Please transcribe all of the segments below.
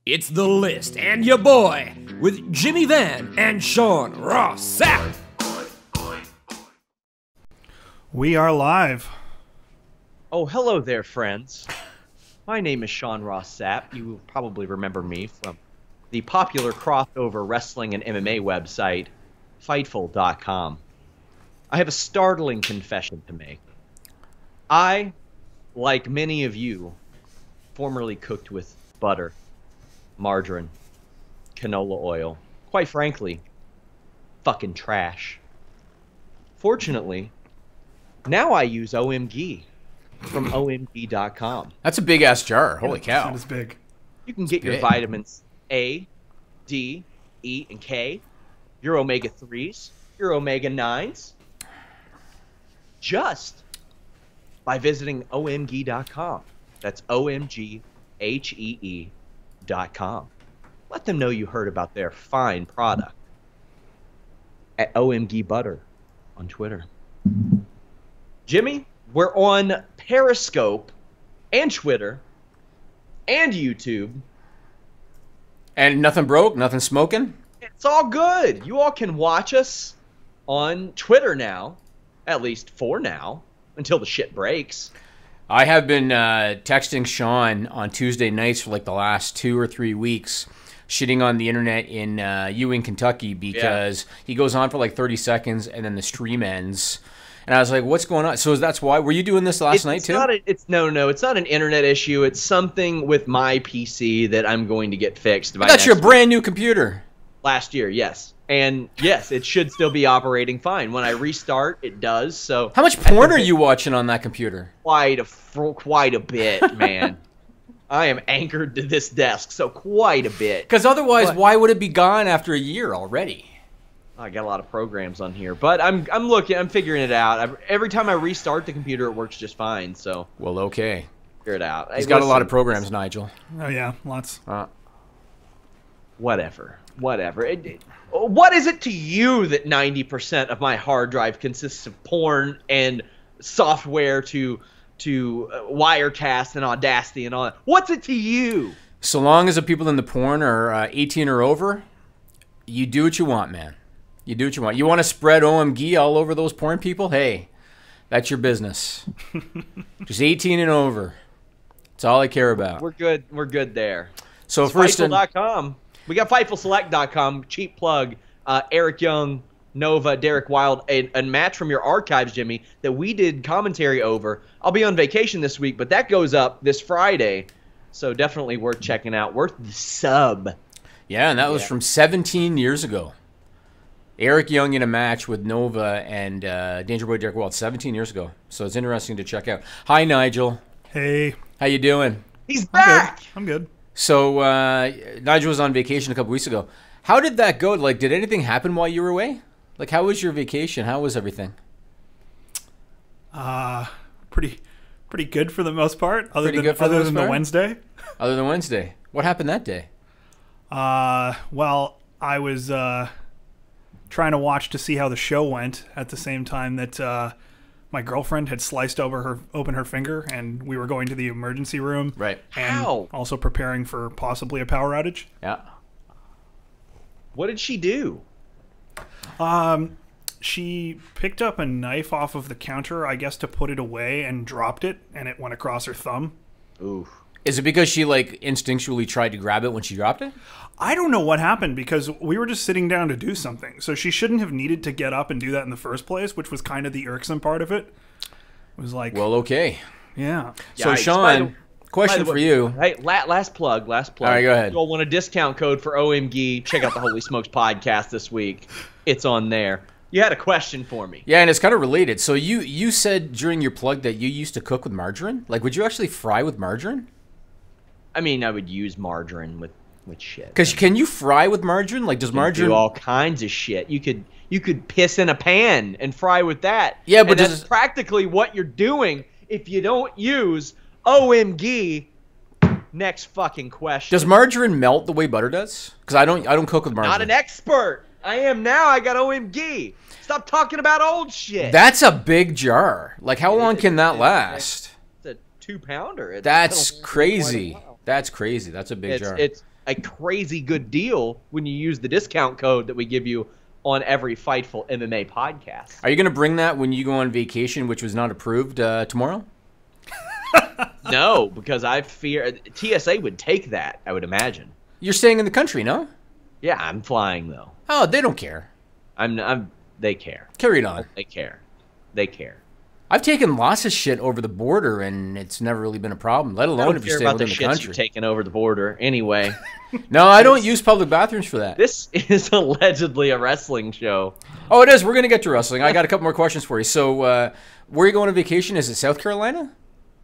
It's The List and your boy with Jimmy Van and Sean Ross Sapp. We are live. Oh, hello there, friends. My name is Sean Ross Sapp. You will probably remember me from the popular crossover wrestling and MMA website, Fightful.com. I have a startling confession to make. I, like many of you, formerly cooked with butter, margarine, canola oil. Quite frankly, fucking trash. Fortunately, now I use OMG from OMG.com. That's a big-ass jar. Holy cow. That is big. You can get your vitamins A, D, E, and K, your omega-3s, your omega-9s, just by visiting OMG.com. That's OMGHEE.com. Let them know you heard about their fine product at OMG Butter on Twitter. Jimmy, we're on Periscope and Twitter and YouTube. And nothing broke, nothing smoking? It's all good. You all can watch us on Twitter now, at least for now, until the shit breaks. I have been texting Sean on Tuesday nights for like the last 2 or 3 weeks, shitting on the internet in Ewing, Kentucky, because he goes on for like 30 seconds and then the stream ends. And I was like, what's going on? So that's why. Were you doing this last night too? No, it's not an internet issue. It's something with my PC that I'm going to get fixed. That's your brand new computer. Last year, yes. And yes, it should still be operating fine. When I restart, it does. So how much porn are you watching on that computer? Quite a bit, man. I am anchored to this desk, so quite a bit. Because otherwise, why would it be gone after a year already? I got a lot of programs on here, but I'm figuring it out. Every time I restart the computer, it works just fine. So well, okay, figure it out. He's got a lot of programs, Nigel. Oh yeah, lots. Whatever. What is it to you that 90% of my hard drive consists of porn and software to Wirecast and Audacity and all that? What's it to you? So long as the people in the porn are 18 or over, you do what you want, man. You do what you want. You want to spread OMG all over those porn people? Hey, that's your business. Just 18 and over. That's all I care about. We're good. We're good there. So first, Fightful.com. We got FightfulSelect.com. Cheap plug. Eric Young, Nova, Derek Wild, a match from your archives, Jimmy, that we did commentary over. I'll be on vacation this week, but that goes up this Friday, so definitely worth checking out. Worth the sub. Yeah, and that was from 17 years ago. Eric Young in a match with Nova and Danger Boy Derek Wild 17 years ago. So it's interesting to check out. Hi, Nigel. Hey. How you doing? He's back. I'm good. So Nigel was on vacation a couple weeks ago. How did that go? Like, did anything happen while you were away? Like, how was your vacation? How was everything? Pretty good for the most part. Other than the Wednesday. Other than Wednesday. What happened that day? Well, I was trying to watch to see how the show went at the same time that my girlfriend had sliced open her finger, and we were going to the emergency room. Right. And also preparing for possibly a power outage. Yeah. What did she do? She picked up a knife off of the counter, I guess, to put it away, and dropped it, and it went across her thumb. Ooh. Is it because she, like, instinctually tried to grab it when she dropped it? I don't know what happened, because we were just sitting down to do something. So she shouldn't have needed to get up and do that in the first place, which was kind of the irksome part of it. It was like... Well, okay. Yeah. So, Sean, question for you. Hey, last plug. All right, go ahead. If you all want a discount code for OMG, check out the Holy Smokes podcast this week. It's on there. You had a question for me. Yeah, and it's kind of related. So you said during your plug that you used to cook with margarine? Like, would you actually fry with margarine? I mean, I would use margarine with shit. Because can you fry with margarine? Like, does margarine... do all kinds of shit. You could piss in a pan and fry with that. Yeah, but that's practically what you're doing if you don't use OMG. Next fucking question. Does margarine melt the way butter does? Because I don't cook with margarine. Not an expert. I am now. I got OMG. Stop talking about old shit. That's a big jar. Like, how long can that last? It's a 2-pounder. That's crazy. That's crazy. That's a big jar. a crazy good deal when you use the discount code that we give you on every Fightful MMA podcast. Are you going to bring that when you go on vacation, which was not approved tomorrow? No, because I fear TSA would take that, I would imagine. You're staying in the country, no? Yeah, I'm flying though. Oh, they don't care. They care. Carry it on. They care. They care. I've taken lots of shit over the border, and it's never really been a problem, let alone if you stay within the country. You're taking over the border anyway. No, I don't use public bathrooms for that. This is allegedly a wrestling show. Oh, it is. We're going to get to wrestling. I got a couple more questions for you. So, where are you going on vacation? Is it South Carolina?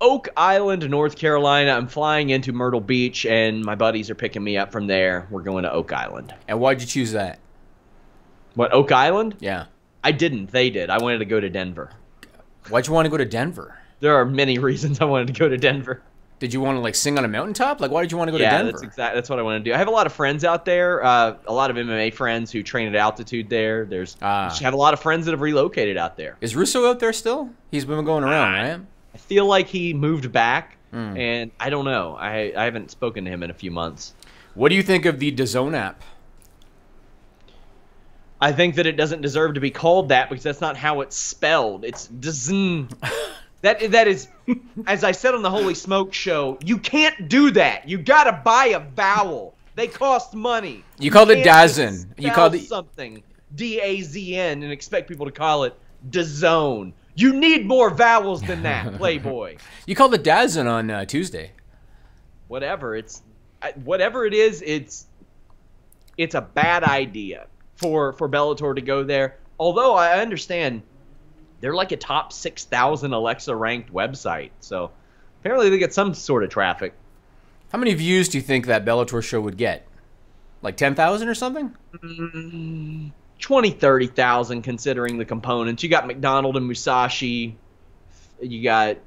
Oak Island, North Carolina. I'm flying into Myrtle Beach, and my buddies are picking me up from there. We're going to Oak Island. And why'd you choose that? What, Oak Island? Yeah. I didn't. They did. I wanted to go to Denver. Why'd you want to go to Denver? There are many reasons I wanted to go to Denver. Did you want to, like, sing on a mountaintop? Like, why did you want to go to Denver? Yeah, that's what I want to do. I have a lot of friends out there, a lot of MMA friends who train at altitude there. I have a lot of friends that have relocated out there. Is Russo out there still? He's been going around, right? I feel like he moved back, and I don't know. I haven't spoken to him in a few months. What do you think of the DAZN app? I think that it doesn't deserve to be called that because that's not how it's spelled. It's DAZN. That is, as I said on the Holy Smoke show, you can't do that. You gotta buy a vowel. They cost money. You called it DAZN. You called it something DAZN and expect people to call it DAZN. You need more vowels than that, Playboy. You called it DAZN on Tuesday. Whatever it is, it's a bad idea for Bellator to go there. Although I understand they're like a top 6,000 Alexa ranked website, so apparently they get some sort of traffic. How many views do you think that Bellator show would get? Like 10,000 or something? 20, 30,000 considering the components. You got McDonald and Musashi. You got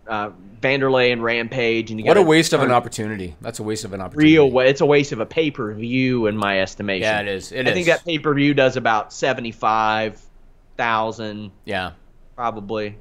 Vanderlei and Rampage. And you what a waste of an opportunity. That's a waste of an opportunity. It's a waste of a pay-per-view in my estimation. Yeah, it is. I think that pay-per-view does about 75,000. Yeah. Probably.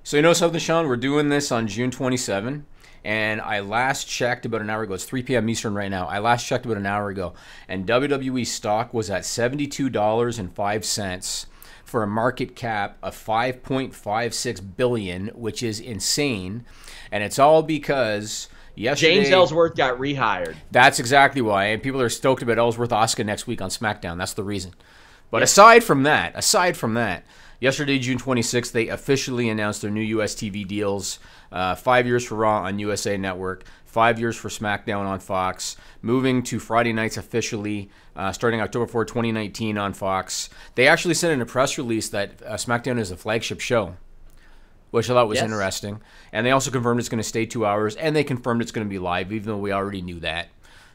So you know something, Sean? We're doing this on June 27. And I last checked about an hour ago. It's 3 p.m. Eastern right now. I last checked about an hour ago. And WWE stock was at $72.05 for a market cap of $5.56 billion, which is insane. And it's all because yesterday... James Ellsworth got rehired. That's exactly why. And people are stoked about Ellsworth Asuka next week on SmackDown. That's the reason. But aside from that, yesterday, June 26th, they officially announced their new US TV deals. 5 years for Raw on USA Network, 5 years for SmackDown on Fox, moving to Friday nights officially, starting October 4, 2019 on Fox. They actually said in a press release that SmackDown is a flagship show, which I thought was interesting. And they also confirmed it's going to stay 2 hours, and they confirmed it's going to be live, even though we already knew that.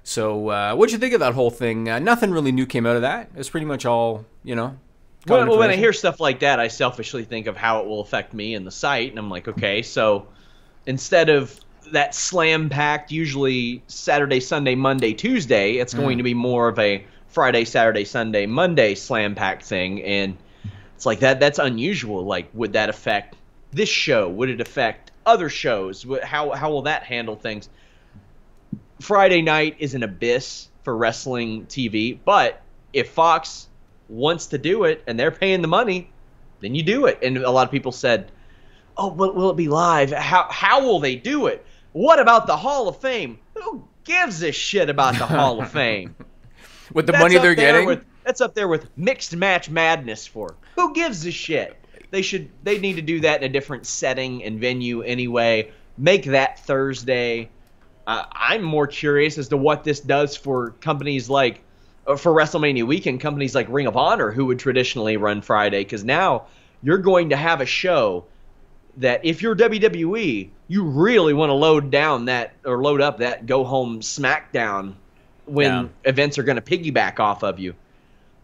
So what'd you think of that whole thing? Nothing really new came out of that. It's pretty much all, Well, when I hear stuff like that, I selfishly think of how it will affect me and the site, and I'm like, okay, so instead of that slam-packed, usually Saturday, Sunday, Monday, Tuesday, it's going to be more of a Friday, Saturday, Sunday, Monday slam-packed thing, and it's like that's unusual. Like, would that affect this show? Would it affect other shows? How will that handle things? Friday night is an abyss for wrestling TV, but if Fox wants to do it and they're paying the money, then you do it. And a lot of people said, oh, will it be live? How will they do it? What about the Hall of Fame? Who gives a shit about the Hall of Fame? With the money they're getting? That's up there with mixed match madness for. Who gives a shit? They need to do that in a different setting and venue anyway. Make that Thursday. I'm more curious as to what this does for companies like, for WrestleMania weekend, companies like Ring of Honor, who would traditionally run Friday, because now you're going to have a show that if you're WWE, you really want to load up that go home SmackDown when events are going to piggyback off of you.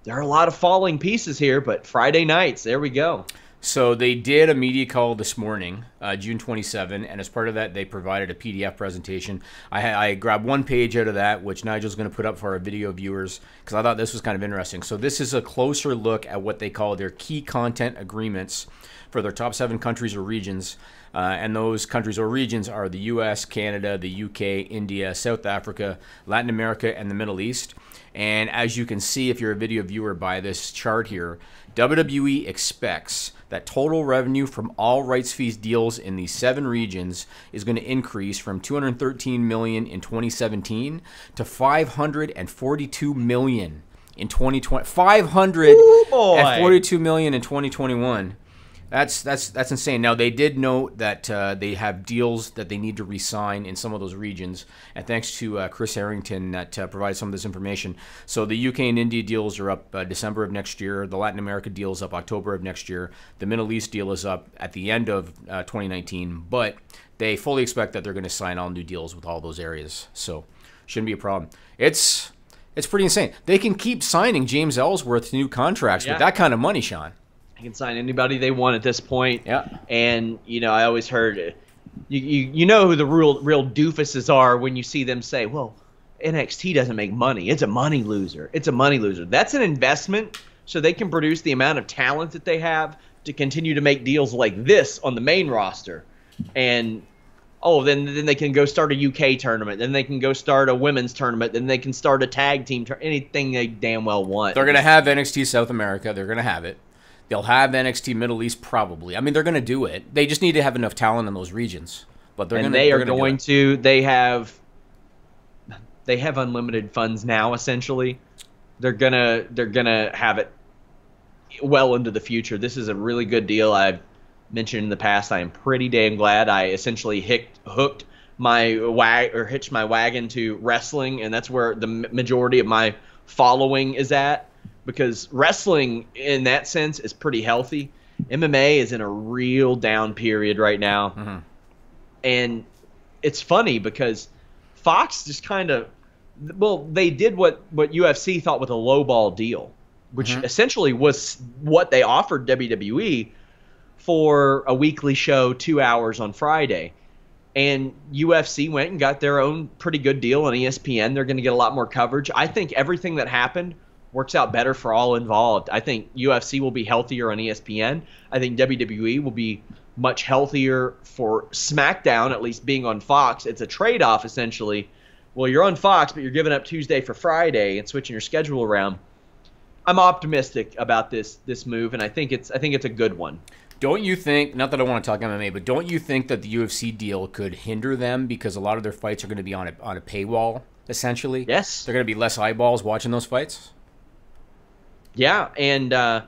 There are a lot of falling pieces here, but Friday nights, there we go. So they did a media call this morning, June 27, and as part of that, they provided a PDF presentation. I grabbed one page out of that, which Nigel's going to put up for our video viewers, because I thought this was kind of interesting. So this is a closer look at what they call their key content agreements for their top 7 countries or regions. And those countries or regions are the US, Canada, the UK, India, South Africa, Latin America, and the Middle East. And as you can see, if you're a video viewer by this chart here, WWE expects that total revenue from all rights fees deals in these 7 regions is going to increase from $213 million in 2017 to $542 million in 2020. $542 million in 2021. That's insane. Now, they did note that they have deals that they need to re-sign in some of those regions, and thanks to Chris Harrington that provided some of this information. So the UK and India deals are up December of next year. The Latin America deal is up October of next year. The Middle East deal is up at the end of 2019, but they fully expect that they're going to sign all new deals with all those areas. So shouldn't be a problem. It's pretty insane. They can keep signing James Ellsworth's new contracts with that kind of money, Sean. They can sign anybody they want at this point. Yeah. And, you know, I always heard, you know who the real doofuses are when you see them say, well, NXT doesn't make money. It's a money loser. It's a money loser. That's an investment so they can produce the amount of talent that they have to continue to make deals like this on the main roster. And, then they can go start a UK tournament. Then they can go start a women's tournament. Then they can start a tag team anything they damn well want. They're going to have NXT South America. They're going to have it. They'll have NXT Middle East probably. I mean, they're going to do it. They just need to have enough talent in those regions. But they're going to. They have unlimited funds now. Essentially, they're gonna have it well into the future. This is a really good deal. I've mentioned in the past. I am pretty damn glad I essentially hitched my wagon to wrestling, and that's where the majority of my following is at. Because wrestling, in that sense, is pretty healthy. MMA is in a real down period right now. Mm-hmm. And it's funny because Fox just kind of... Well, they did what UFC thought was a lowball deal, which essentially was what they offered WWE for a weekly show, 2 hours on Friday. And UFC went and got their own pretty good deal on ESPN. They're going to get a lot more coverage. I think everything that happened works out better for all involved. I think UFC will be healthier on ESPN. I think WWE will be much healthier for SmackDown, at least being on Fox. It's a trade-off, essentially. Well, you're on Fox, but you're giving up Tuesday for Friday and switching your schedule around. I'm optimistic about this move, and I think it's a good one. Don't you think, not that I want to talk MMA, but don't you think that the UFC deal could hinder them because a lot of their fights are going to be on a paywall, essentially? Yes. They're going to be less eyeballs watching those fights? Yeah, and the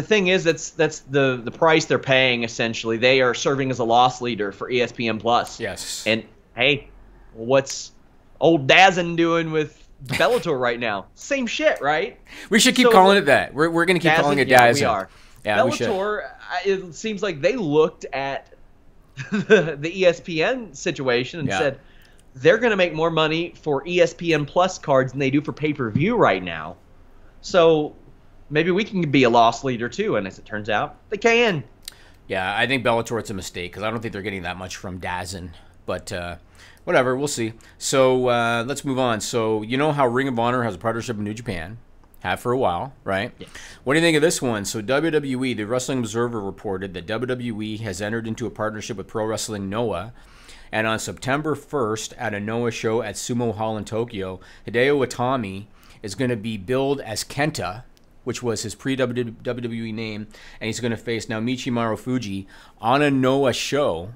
thing is that's the price they're paying. Essentially, they are serving as a loss leader for ESPN Plus. Yes. And hey, what's old Dazn doing with Bellator right now? Same shit, right? We should keep calling it that. We're going to keep calling it Dazn. Yeah, we are. Yeah, Bellator. It seems like they looked at the ESPN situation and said, they're going to make more money for ESPN Plus cards than they do for pay-per-view right now. So maybe we can be a loss leader too, and as it turns out, they can. Yeah, I think Bellator, it's a mistake because I don't think they're getting that much from Dazn. But whatever, we'll see. So let's move on. So you know how Ring of Honor has a partnership with New Japan? Have for a while, right? Yeah. What do you think of this one? So WWE, the Wrestling Observer, reported that WWE has entered into a partnership with Pro Wrestling NOAH. And on September 1st, at a NOAH show at Sumo Hall in Tokyo, Hideo Itami is going to be billed as Kenta, which was his pre-WWE name, and he's going to face Naomichi Marufuji on a NOAH show.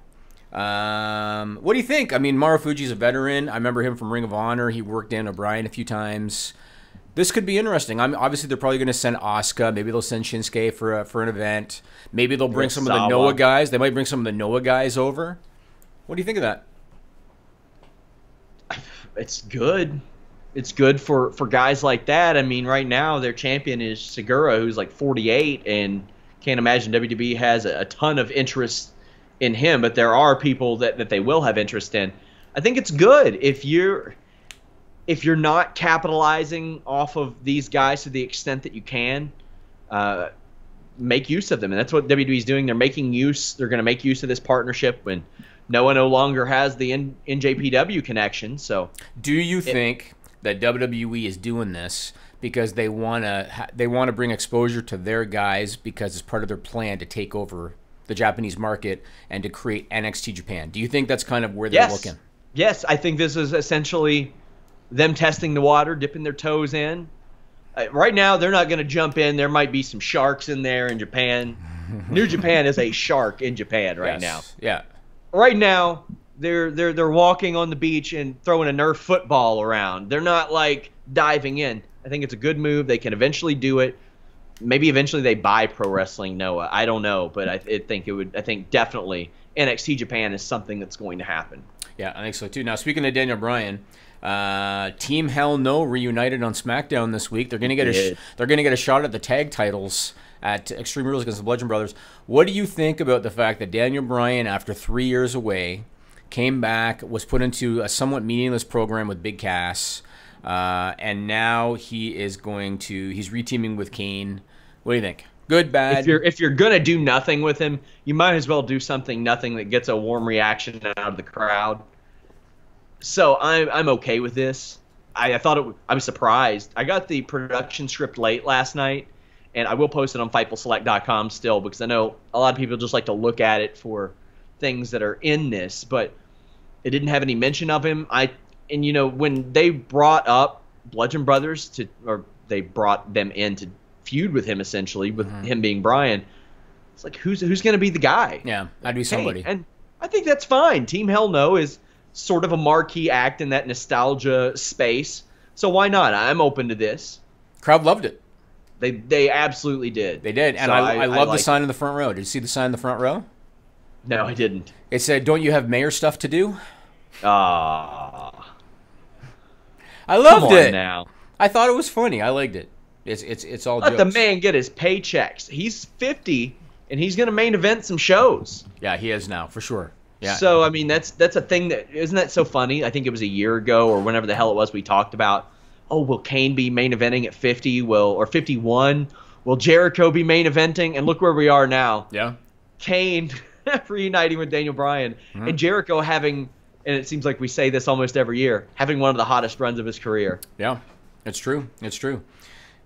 What do you think? I mean, Marufuji's a veteran. I remember him from Ring of Honor. He worked Dan O'Brien a few times. This could be interesting. Obviously, they're probably going to send Asuka. Maybe they'll send Shinsuke for an event. Maybe they'll bring some of the NOAH guys. They might bring some of the NOAH guys over. What do you think of that? It's good. It's good for guys like that. I mean, right now their champion is Segura, who's like 48, and can't imagine WWE has a ton of interest in him, but there are people that they will have interest in. I think it's good if you're not capitalizing off of these guys to the extent that you can. make use of them, and that's what WWE is doing. They're making use. They're going to make use of this partnership when Noah no longer has the NJPW connection. So, do you think that WWE is doing this because they want to bring exposure to their guys because it's part of their plan to take over the Japanese market and to create NXT Japan? Do you think that's kind of where they're looking? Yes, I think this is essentially them testing the water, dipping their toes in. Right now, they're not going to jump in. There might be some sharks in there in Japan. New Japan is a shark in Japan right now. Yeah. Right now, they're walking on the beach and throwing a Nerf football around. They're not like diving in. I think it's a good move. They can eventually do it. Maybe eventually they buy Pro Wrestling Noah. I don't know, but I think definitely NXT Japan is something that's going to happen. Yeah, I think so too. Now, speaking of Daniel Bryan, Team Hell No reunited on SmackDown this week. They're going to get a shot at the tag titles at Extreme Rules against the Bludgeon Brothers. What do you think about the fact that Daniel Bryan, after 3 years away, came back, was put into a somewhat meaningless program with Big Cass, and now he's reteaming with Kane? What do you think? Good, bad? If you're gonna do nothing with him, you might as well do nothing that gets a warm reaction out of the crowd. So I'm okay with this. I was surprised. I got the production script late last night, and I will post it on FightfulSelect.com still because I know a lot of people just like to look at it for things that are in this, but it didn't have any mention of him. When they brought up Bludgeon Brothers they brought them in to feud with him essentially, with him being Bryan. It's like who's going to be the guy? Yeah, that'd be somebody. And I think that's fine. Team Hell No is sort of a marquee act in that nostalgia space, so why not? I'm open to this. Crowd loved it. They absolutely did. They did, and so I love the sign in the front row. Did you see the sign in the front row? No, I didn't. It said, "Don't you have mayor stuff to do?" I loved it. Now I thought it was funny. I liked it. It's all let jokes. the man get his paychecks. He's 50 and he's going to main event some shows. Yeah, he is now for sure. Yeah. So I mean that's a thing isn't that so funny? I think it was a year ago or whenever the hell it was we talked about. Oh, will Kane be main eventing at 50? Or 51? Will Jericho be main eventing? And look where we are now. Yeah. Kane reuniting with Daniel Bryan and Jericho having, and it seems like we say this almost every year, having one of the hottest runs of his career. Yeah, it's true. It's true.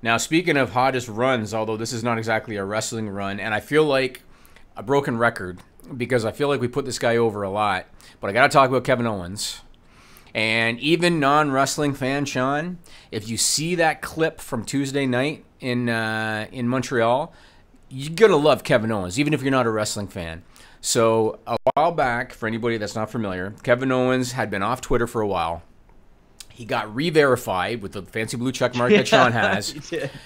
Now, speaking of hottest runs, although this is not exactly a wrestling run, and I feel like a broken record because I feel like we put this guy over a lot, but I got to talk about Kevin Owens. And even non-wrestling fan Sean, if you see that clip from Tuesday night in Montreal, you're going to love Kevin Owens, even if you're not a wrestling fan. So a while back, for anybody that's not familiar, Kevin Owens had been off Twitter for a while. He got re-verified with the fancy blue check mark that Sean has.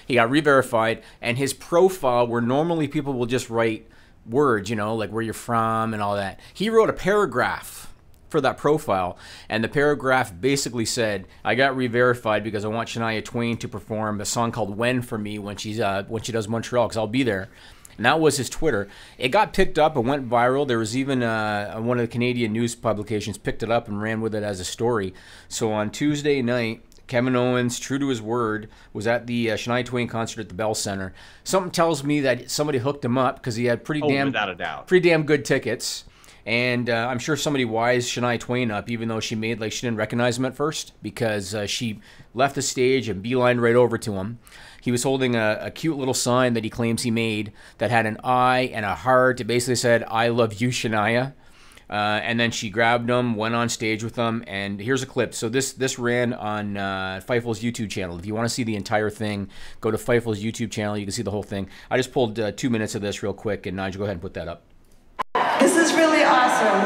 He got re-verified, and his profile, where normally people will just write words, like where you're from and all that, he wrote a paragraph for that profile, and the paragraph basically said, "I got re-verified because I want Shania Twain to perform a song called 'When' for me when she does Montreal, because I'll be there." And that was his Twitter. It got picked up and went viral. There was even one of the Canadian news publications picked it up and ran with it as a story. So on Tuesday night, Kevin Owens, true to his word, was at the Shania Twain concert at the Bell Center. Something tells me that somebody hooked him up because he had pretty damn good tickets. And I'm sure somebody wised Shania Twain up, even though she didn't recognize him at first, because she left the stage and beelined right over to him. He was holding a cute little sign that he claims he made that had an eye and a heart. It basically said, "I love you, Shania." And then she grabbed him, went on stage with him, and here's a clip. So this ran on Fightful's YouTube channel. If you want to see the entire thing, go to Fightful's YouTube channel. You can see the whole thing. I just pulled 2 minutes of this real quick, and Nigel, go ahead and put that up. This is really awesome.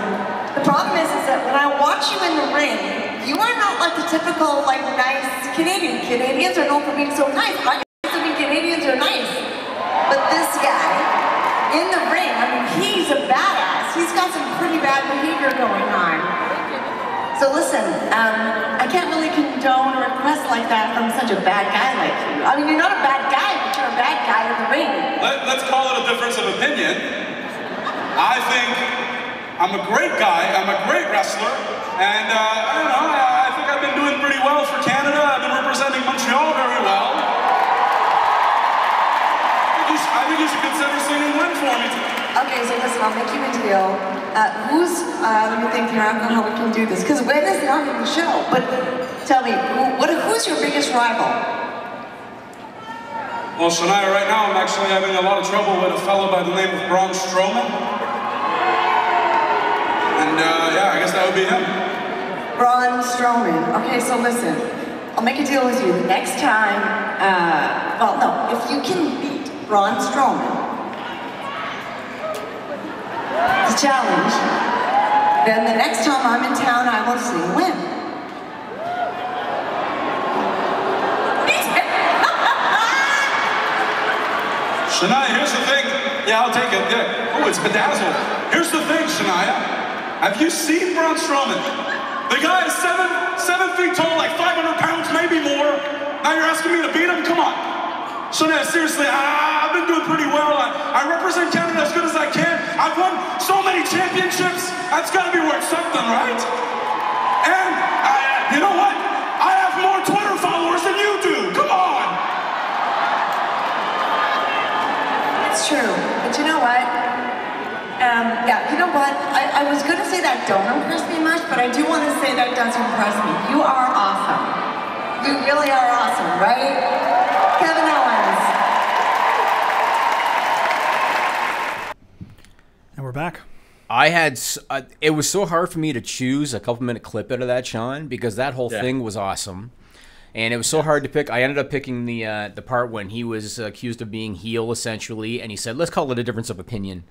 The problem is that when I watch you in the ring, you are not like the typical, nice Canadian. Canadians are known for being so nice. Canadians are nice. But this guy, in the ring, he's a badass. He's got some pretty bad behavior going on. So listen, I can't really condone a request like that from such a bad guy like you. You're not a bad guy, but you're a bad guy in the ring. Let's call it a difference of opinion. I think I'm a great guy, I'm a great wrestler, and I don't know, I think I've been doing pretty well for Canada. I've been representing Montreal very well. I think you think you should consider singing When for me. Okay, so listen, I'll make you a deal. Let me think here, I don't know how we can do this, because When is not in the show, but tell me, who's your biggest rival? Well, Shania, right now I'm actually having a lot of trouble with a fellow by the name of Braun Strowman. And yeah, I guess that would be him. Braun Strowman. Okay, so listen, I'll make a deal with you. The next time, well, no, if you can beat Braun Strowman, the challenge, then the next time I'm in town, I will sing When. Shania, here's the thing. Yeah, I'll take it. Yeah. Oh, it's bedazzled. Here's the thing, Shania. Have you seen Braun Strowman? The guy is 7 feet tall, like 500 pounds, maybe more. Now you're asking me to beat him? Come on. Shania, seriously, I've been doing pretty well. I represent Canada as good as I can. I've won so many championships. That's got to be worth something, right? And you know what? I have more Twitter followers than you do. Come on. It's true, but you know what? Yeah, you know what? I was going to say that don't impress me much, but I do want to say that does impress me. You are awesome. You really are awesome, right? Kevin Owens. And we're back. I had it was so hard for me to choose a couple-minute clip out of that, Sean, because that whole thing was awesome. And it was so hard to pick. I ended up picking the part when he was accused of being heel, essentially, and he said, "Let's call it a difference of opinion."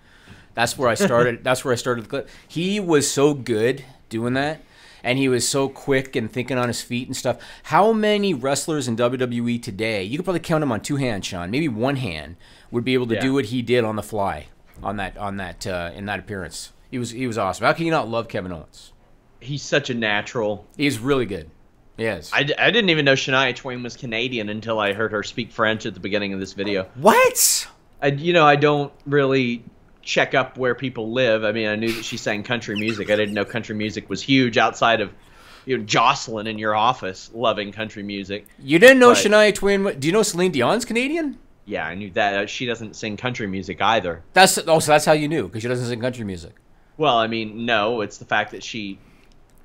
That's where I started. That's where I started the clip. He was so good doing that, and he was so quick and thinking on his feet and stuff. How many wrestlers in WWE today? You could probably count them on two hands, Sean. Maybe one hand would be able to do what he did on the fly in that appearance. He was awesome. How can you not love Kevin Owens? He's such a natural. He's really good. Yes. I didn't even know Shania Twain was Canadian until I heard her speak French at the beginning of this video. What? I don't really check up where people live. I mean, I knew that she sang country music. I didn't know country music was huge outside of Jocelyn in your office loving country music. You didn't know Shania Twain? Do you know Celine Dion's Canadian? Yeah, I knew that. She doesn't sing country music either. So that's how you knew, because she doesn't sing country music. Well, I mean, no, it's the fact that she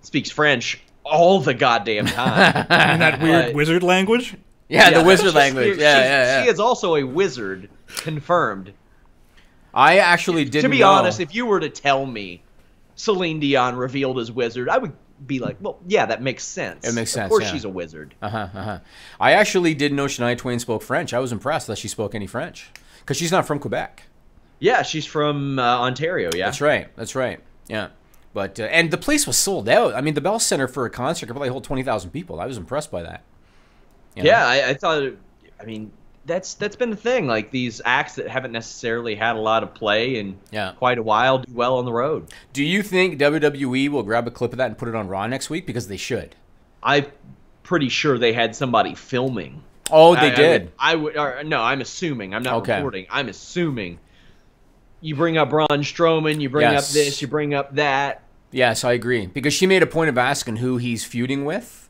speaks French all the goddamn time. I mean, that weird wizard language? Yeah, the wizard language. Yeah. She is also a wizard, confirmed. I actually didn't know. To be honest, if you were to tell me Celine Dion revealed as wizard, I would be like, well, yeah, that makes sense. It makes sense, Of course she's a wizard. I actually didn't know Shania Twain spoke French. I was impressed that she spoke any French, because she's not from Quebec. Yeah, she's from Ontario, yeah. That's right. Yeah. But and the place was sold out. I mean, the Bell Center for a concert could probably hold 20,000 people. I was impressed by that. Yeah, I thought, I mean, that's been the thing. Like, these acts that haven't necessarily had a lot of play in quite a while do well on the road. Do you think WWE will grab a clip of that and put it on Raw next week? Because they should. I'm pretty sure they had somebody filming. Oh, they did? No, I'm assuming. I'm not reporting. I'm assuming. You bring up Braun Strowman, you bring up this, you bring up that. Yes, I agree. Because she made a point of asking who he's feuding with.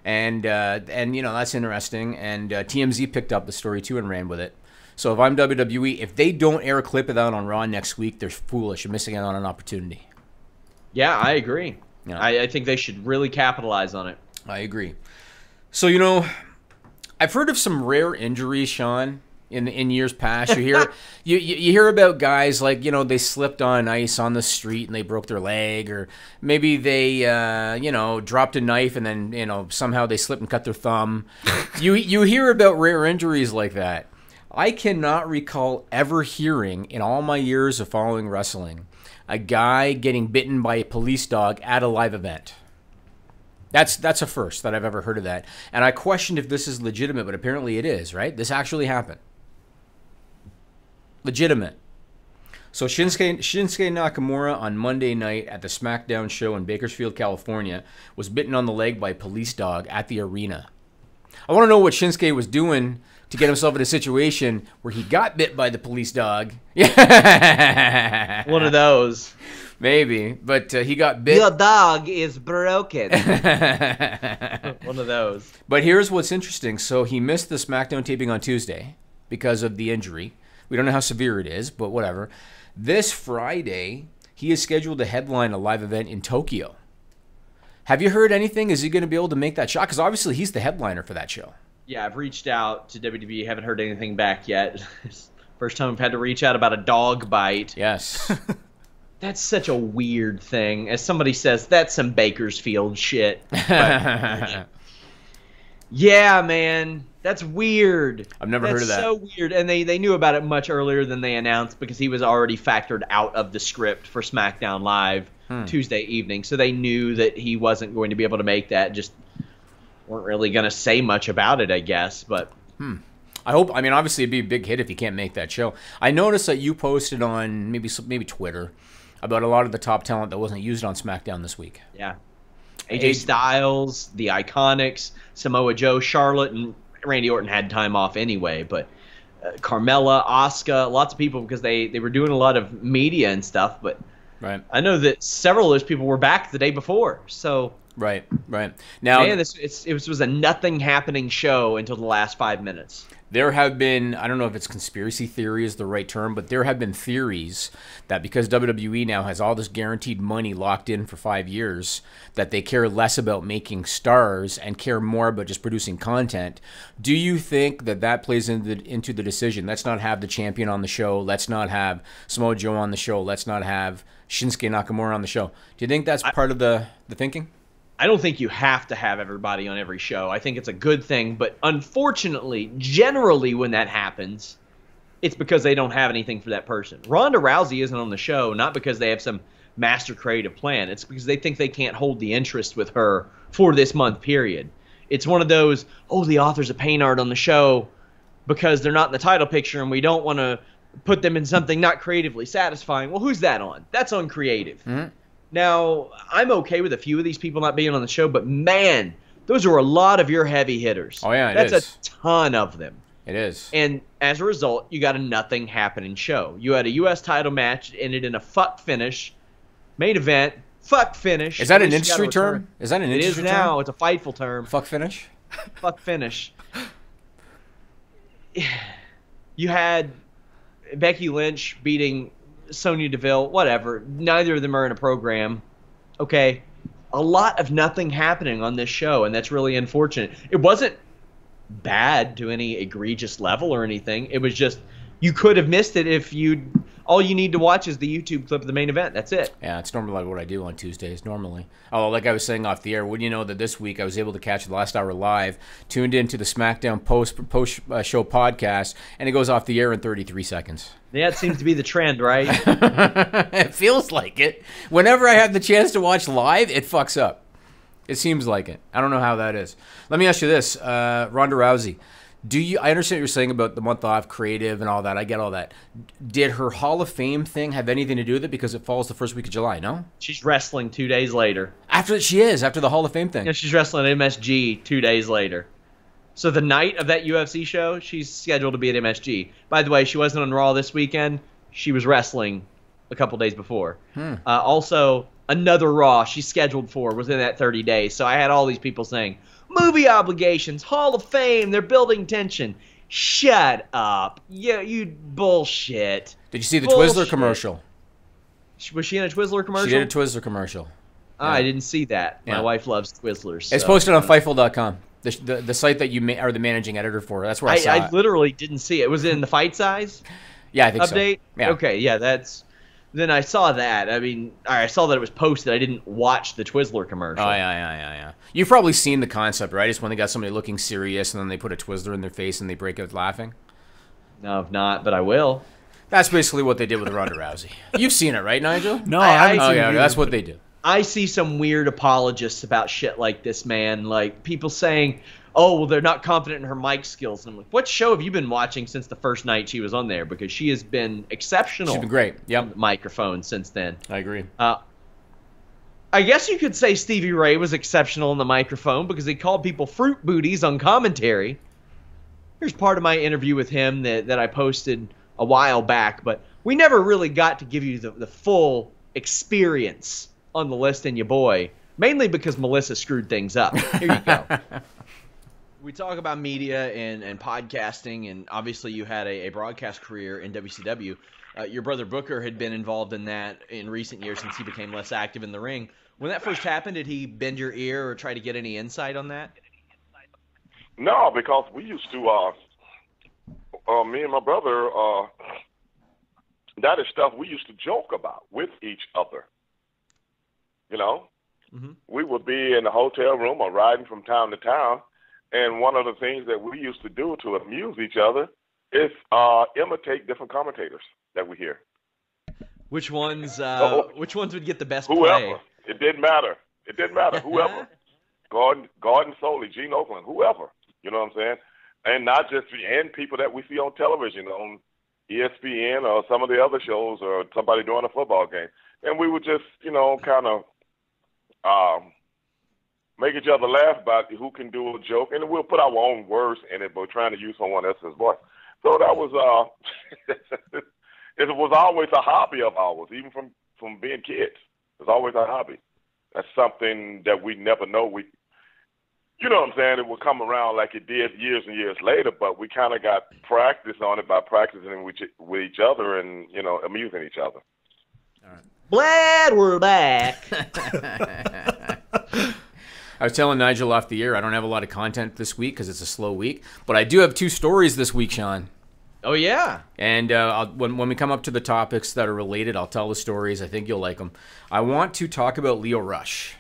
And that's interesting. And TMZ picked up the story, too, and ran with it. So if I'm WWE, if they don't air a clip of that on Raw next week, they're foolish and missing out on an opportunity. Yeah, I agree. Yeah. I think they should really capitalize on it. I agree. So, I've heard of some rare injuries, Sean, in years past. You hear about guys like, they slipped on ice on the street and they broke their leg, or maybe they dropped a knife and then somehow they slipped and cut their thumb. You hear about rare injuries like that. I cannot recall ever hearing in all my years of following wrestling a guy getting bitten by a police dog at a live event. That's a first that I've ever heard of that. And I questioned if this is legitimate, but apparently it is, right? This actually happened. Legitimate. So Shinsuke Nakamura on Monday night at the SmackDown show in Bakersfield, California, was bitten on the leg by a police dog at the arena. I want to know what Shinsuke was doing to get himself in a situation where he got bit by the police dog. One of those. Maybe, but he got bit. Your dog is broken. One of those. But here's what's interesting. So he missed the SmackDown taping on Tuesday because of the injury. We don't know how severe it is, but whatever. This Friday, he is scheduled to headline a live event in Tokyo. Have you heard anything? Is he going to be able to make that shot? Because obviously he's the headliner for that show. Yeah, I've reached out to WWE. Haven't heard anything back yet. First time I've had to reach out about a dog bite. Yes. That's such a weird thing. As somebody says, that's some Bakersfield shit. But, yeah, man. That's weird. I've never heard of that. That's so weird. And they knew about it much earlier than they announced because he was already factored out of the script for SmackDown Live Tuesday evening. So they knew that he wasn't going to be able to make that. Just weren't really going to say much about it, I guess. But I hope. I mean, obviously, it'd be a big hit if he can't make that show. I noticed that you posted on maybe Twitter about a lot of the top talent that wasn't used on SmackDown this week. Yeah. AJ Styles, the Iconics, Samoa Joe, Charlotte, and Randy Orton had time off anyway. But Carmella, Asuka, lots of people because they were doing a lot of media and stuff. But right. I know that several of those people were back the day before. So right. Now, man, it was a nothing happening show until the last 5 minutes. There have been, I don't know if it's conspiracy theory is the right term, but there have been theories that because WWE now has all this guaranteed money locked in for 5 years, that they care less about making stars and care more about just producing content. Do you think that plays into the decision? Let's not have the champion on the show. Let's not have Samoa Joe on the show. Let's not have Shinsuke Nakamura on the show. Do you think that's part of the thinking? I don't think you have to have everybody on every show. I think it's a good thing, but unfortunately, generally when that happens, it's because they don't have anything for that person. Ronda Rousey isn't on the show, not because they have some master creative plan. It's because they think they can't hold the interest with her for this month period. It's one of those, the authors of paint art on the show because they're not in the title picture and we don't want to put them in something not creatively satisfying. Well, who's that on? That's on creative. Mm-hmm. Now, I'm okay with a few of these people not being on the show, but man, those are a lot of your heavy hitters. Oh, yeah, That's a ton of them. It is. And as a result, you got a nothing happening show. You had a U.S. title match, ended in a fuck finish, main event, fuck finish. Is that an industry term? Is that an industry term? It is now. It's a Fightful term. Fuck finish? Fuck finish. You had Becky Lynch beating Sonya Deville, whatever. Neither of them are in a program. Okay. A lot of nothing happening on this show, and that's really unfortunate. It wasn't bad to any egregious level or anything. It was just you could have missed it if all you need to watch is the YouTube clip of the main event. That's it. Yeah, it's normally what I do on Tuesdays normally. Oh, like I was saying off the air, wouldn't you know that this week I was able to catch the last hour live, tuned into the SmackDown post show podcast, and it goes off the air in 33 seconds. Yeah, it seems to be the trend, right? It feels like it. Whenever I have the chance to watch live, it fucks up. It seems like it. I don't know how that is. Let me ask you this, Ronda Rousey. I understand what you're saying about the month off, creative, and all that. I get all that. Did her Hall of Fame thing have anything to do with it because it falls the first week of July, no? She's wrestling 2 days later. After the Hall of Fame thing. Yeah, she's wrestling at MSG 2 days later. So the night of that UFC show, she's scheduled to be at MSG. By the way, she wasn't on Raw this weekend. She was wrestling a couple days before. Also, another Raw she's scheduled for within that 30 days. So I had all these people saying, movie obligations, Hall of Fame, they're building tension. Shut up. Yeah, you bullshit. Did you see the Twizzler commercial? Was she in a Twizzler commercial? She did a Twizzler commercial. Yeah. I didn't see that. My wife loves Twizzlers. So. It's posted on Fightful.com. The site that you are the managing editor for. That's where I saw it. I literally didn't see it. Was it in the Fight Size? Yeah, I think update? So. Yeah. Okay, yeah, then I saw that. I mean, I saw that it was posted. I didn't watch the Twizzler commercial. Oh, yeah. You've probably seen the concept, right? It's when they got somebody looking serious and then they put a Twizzler in their face and they break out laughing. No, I've not, but I will. That's basically what they did with Ronda Rousey. You've seen it, right, Nigel? No, I haven't seen it. Yeah, that's what they do. I see some weird apologists about shit like this, man. Like, people saying, oh, well, they're not confident in her mic skills. And I'm like, what show have you been watching since the first night she was on there? Because she has been exceptional. She's been great. Yep. On the microphone since then. I agree. I guess you could say Stevie Ray was exceptional on the microphone because he called people fruit booties on commentary. Here's part of my interview with him that I posted a while back, but we never really got to give you the full experience on the list and your boy, mainly because Melissa screwed things up. Here you go. We talk about media and podcasting, and obviously you had a broadcast career in WCW. Your brother Booker had been involved in that in recent years since he became less active in the ring. When that first happened, did he bend your ear or try to get any insight on that? No, because we used to, me and my brother, that is stuff we used to joke about with each other. You know? Mm-hmm. We would be in the hotel room or riding from town to town, and one of the things that we used to do to amuse each other is imitate different commentators that we hear. Which ones would get the best whoever. play? It didn't matter. Whoever. Gordon Soley, Gene Oakland, whoever. You know what I'm saying? And not just and people that we see on television, on ESPN or some of the other shows, or somebody doing a football game. And we would just, kind of make each other laugh about who can do a joke, and we'll put our own words in it, but trying to use someone else's voice. So that was it was always a hobby of ours, even from being kids. It was always a hobby. That's something that we never know. You know what I'm saying? It will come around like it did years and years later, but we kind of got practice on it by practicing with each other and, amusing each other. All right. Glad we're back. I was telling Nigel off the air, I don't have a lot of content this week because it's a slow week, but I do have 2 stories this week, Sean. Oh, yeah. And when we come up to the topics that are related, I'll tell the stories. I think you'll like them. I want to talk about Lio Rush.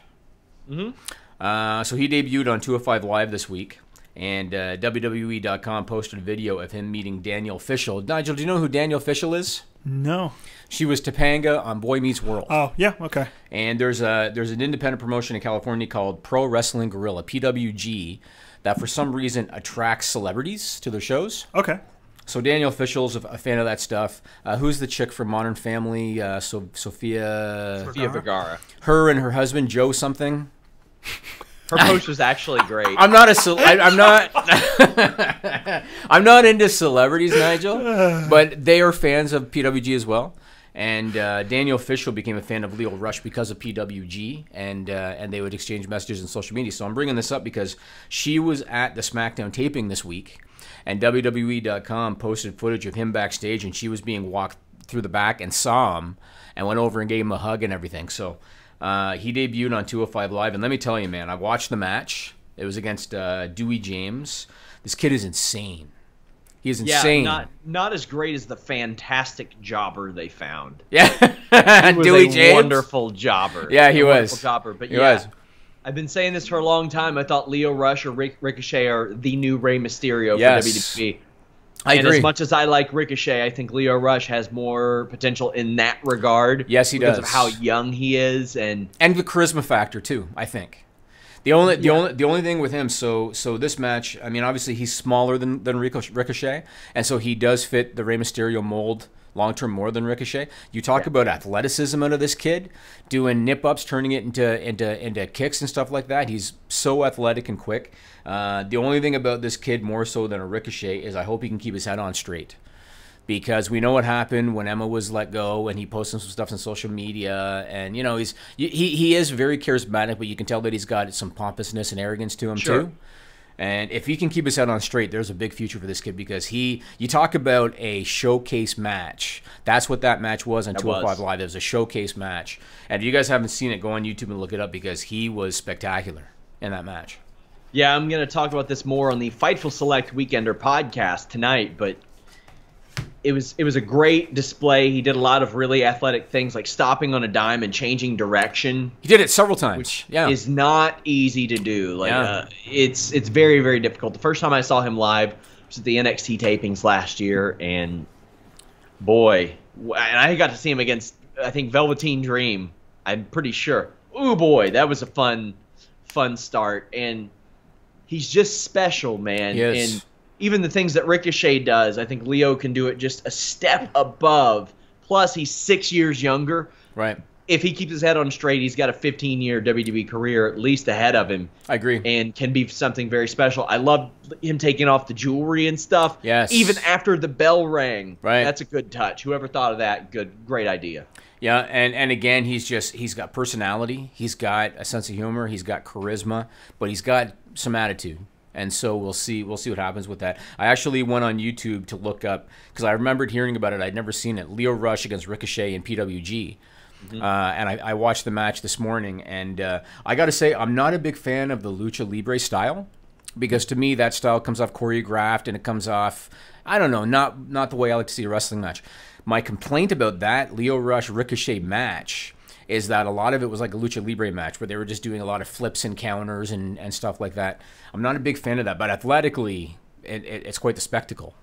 Mm-hmm. So he debuted on 205 Live this week, and WWE.com posted a video of him meeting Danielle Fishel. Nigel, do you know who Danielle Fishel is? No. She was Topanga on Boy Meets World. Oh, yeah, okay. And there's an independent promotion in California called Pro Wrestling Guerrilla, PWG, that for some reason attracts celebrities to their shows. Okay. So Danielle Fishel's a fan of that stuff. Who's the chick from Modern Family? Sofia Vergara. Her and her husband, Joe something. Her post was actually great. I'm not I'm not into celebrities, Nigel, but they are fans of PWG as well. And Danielle Fishel became a fan of Lio Rush because of PWG, and they would exchange messages on social media. So I'm bringing this up because she was at the SmackDown taping this week, and WWE.com posted footage of him backstage, and she was being walked through the back and saw him and went over and gave him a hug and everything. So he debuted on 205 Live, and let me tell you, man, I watched the match. It was against Dewey James. This kid is insane. He is insane. Yeah, not as great as the fantastic jobber they found. Yeah, he was Dewey a James, wonderful jobber. Yeah, he was. Wonderful jobber. But he was. I've been saying this for a long time. I thought Lio Rush or Ricochet are the new Rey Mysterio for WWE. I agree. As much as I like Ricochet, I think Lio Rush has more potential in that regard. Yes, he does. Because of how young he is and the charisma factor too, I think. The only thing with him, so this match, I mean, obviously he's smaller than Ricochet, and so he does fit the Rey Mysterio mold long term more than Ricochet. You talk about athleticism out of this kid, doing nip ups, turning it into kicks and stuff like that. He's so athletic and quick. The only thing about this kid more so than a Ricochet is I hope he can keep his head on straight. Because we know what happened when Emma was let go, and he posted some stuff on social media, and he is very charismatic, but you can tell that he's got some pompousness and arrogance to him too. And if he can keep his head on straight, there's a big future for this kid because you talk about a showcase match. That's what that match was on 205 Live. It was a showcase match, and if you guys haven't seen it, go on YouTube and look it up because he was spectacular in that match. Yeah, I'm going to talk about this more on the Fightful Select Weekender podcast tonight, but it was a great display. He did a lot of really athletic things like stopping on a dime and changing direction. He did it several times. Which is not easy to do. It's very, very difficult. The first time I saw him live was at the NXT tapings last year, and boy, and I got to see him against, I think, Velveteen Dream. I'm pretty sure. Ooh, boy, that was a fun start. And he's just special, man. He is. And even the things that Ricochet does, I think Lio can do it just a step above. Plus, he's 6 years younger. Right. If he keeps his head on straight, he's got a 15-year WWE career at least ahead of him. I agree. And can be something very special. I love him taking off the jewelry and stuff. Yes. Even after the bell rang. Right. That's a good touch. Whoever thought of that, great idea. Yeah, and again, he's got personality. He's got a sense of humor. He's got charisma, but he's got some attitude. And so we'll see what happens with that. I actually went on YouTube to look up, because I remembered hearing about it. I'd never seen it. Lio Rush against Ricochet in PWG. And I watched the match this morning, and I got to say, I'm not a big fan of the Lucha Libre style, because to me that style comes off choreographed, and it comes off, I don't know, not the way I like to see a wrestling match. My complaint about that Lio Rush Ricochet match is that a lot of it was like a Lucha Libre match where they were just doing a lot of flips and counters and stuff like that. I'm not a big fan of that, but athletically, it's quite the spectacle.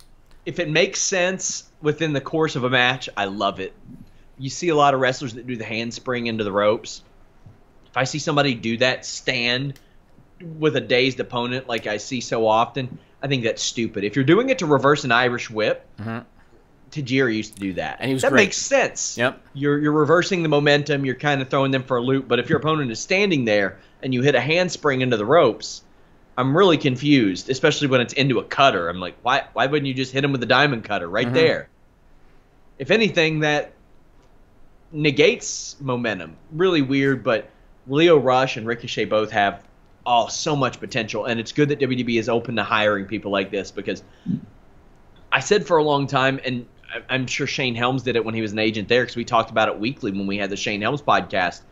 If it makes sense within the course of a match, I love it. You see a lot of wrestlers that do the handspring into the ropes. If I see somebody do that, stand with a dazed opponent like I see so often, I think that's stupid. If you're doing it to reverse an Irish whip, Tajiri used to do that. And he was that great. Makes sense. Yep. You're reversing the momentum. You're kind of throwing them for a loop. But if your opponent is standing there and you hit a handspring into the ropes, I'm really confused, especially when it's into a cutter. I'm like, why wouldn't you just hit him with a diamond cutter right there? If anything, that negates momentum. Really weird, but Lio Rush and Ricochet both have so much potential. And it's good that WWE is open to hiring people like this, because I said for a long time, and I'm sure Shane Helms did it when he was an agent there, because we talked about it weekly when we had the Shane Helms podcast.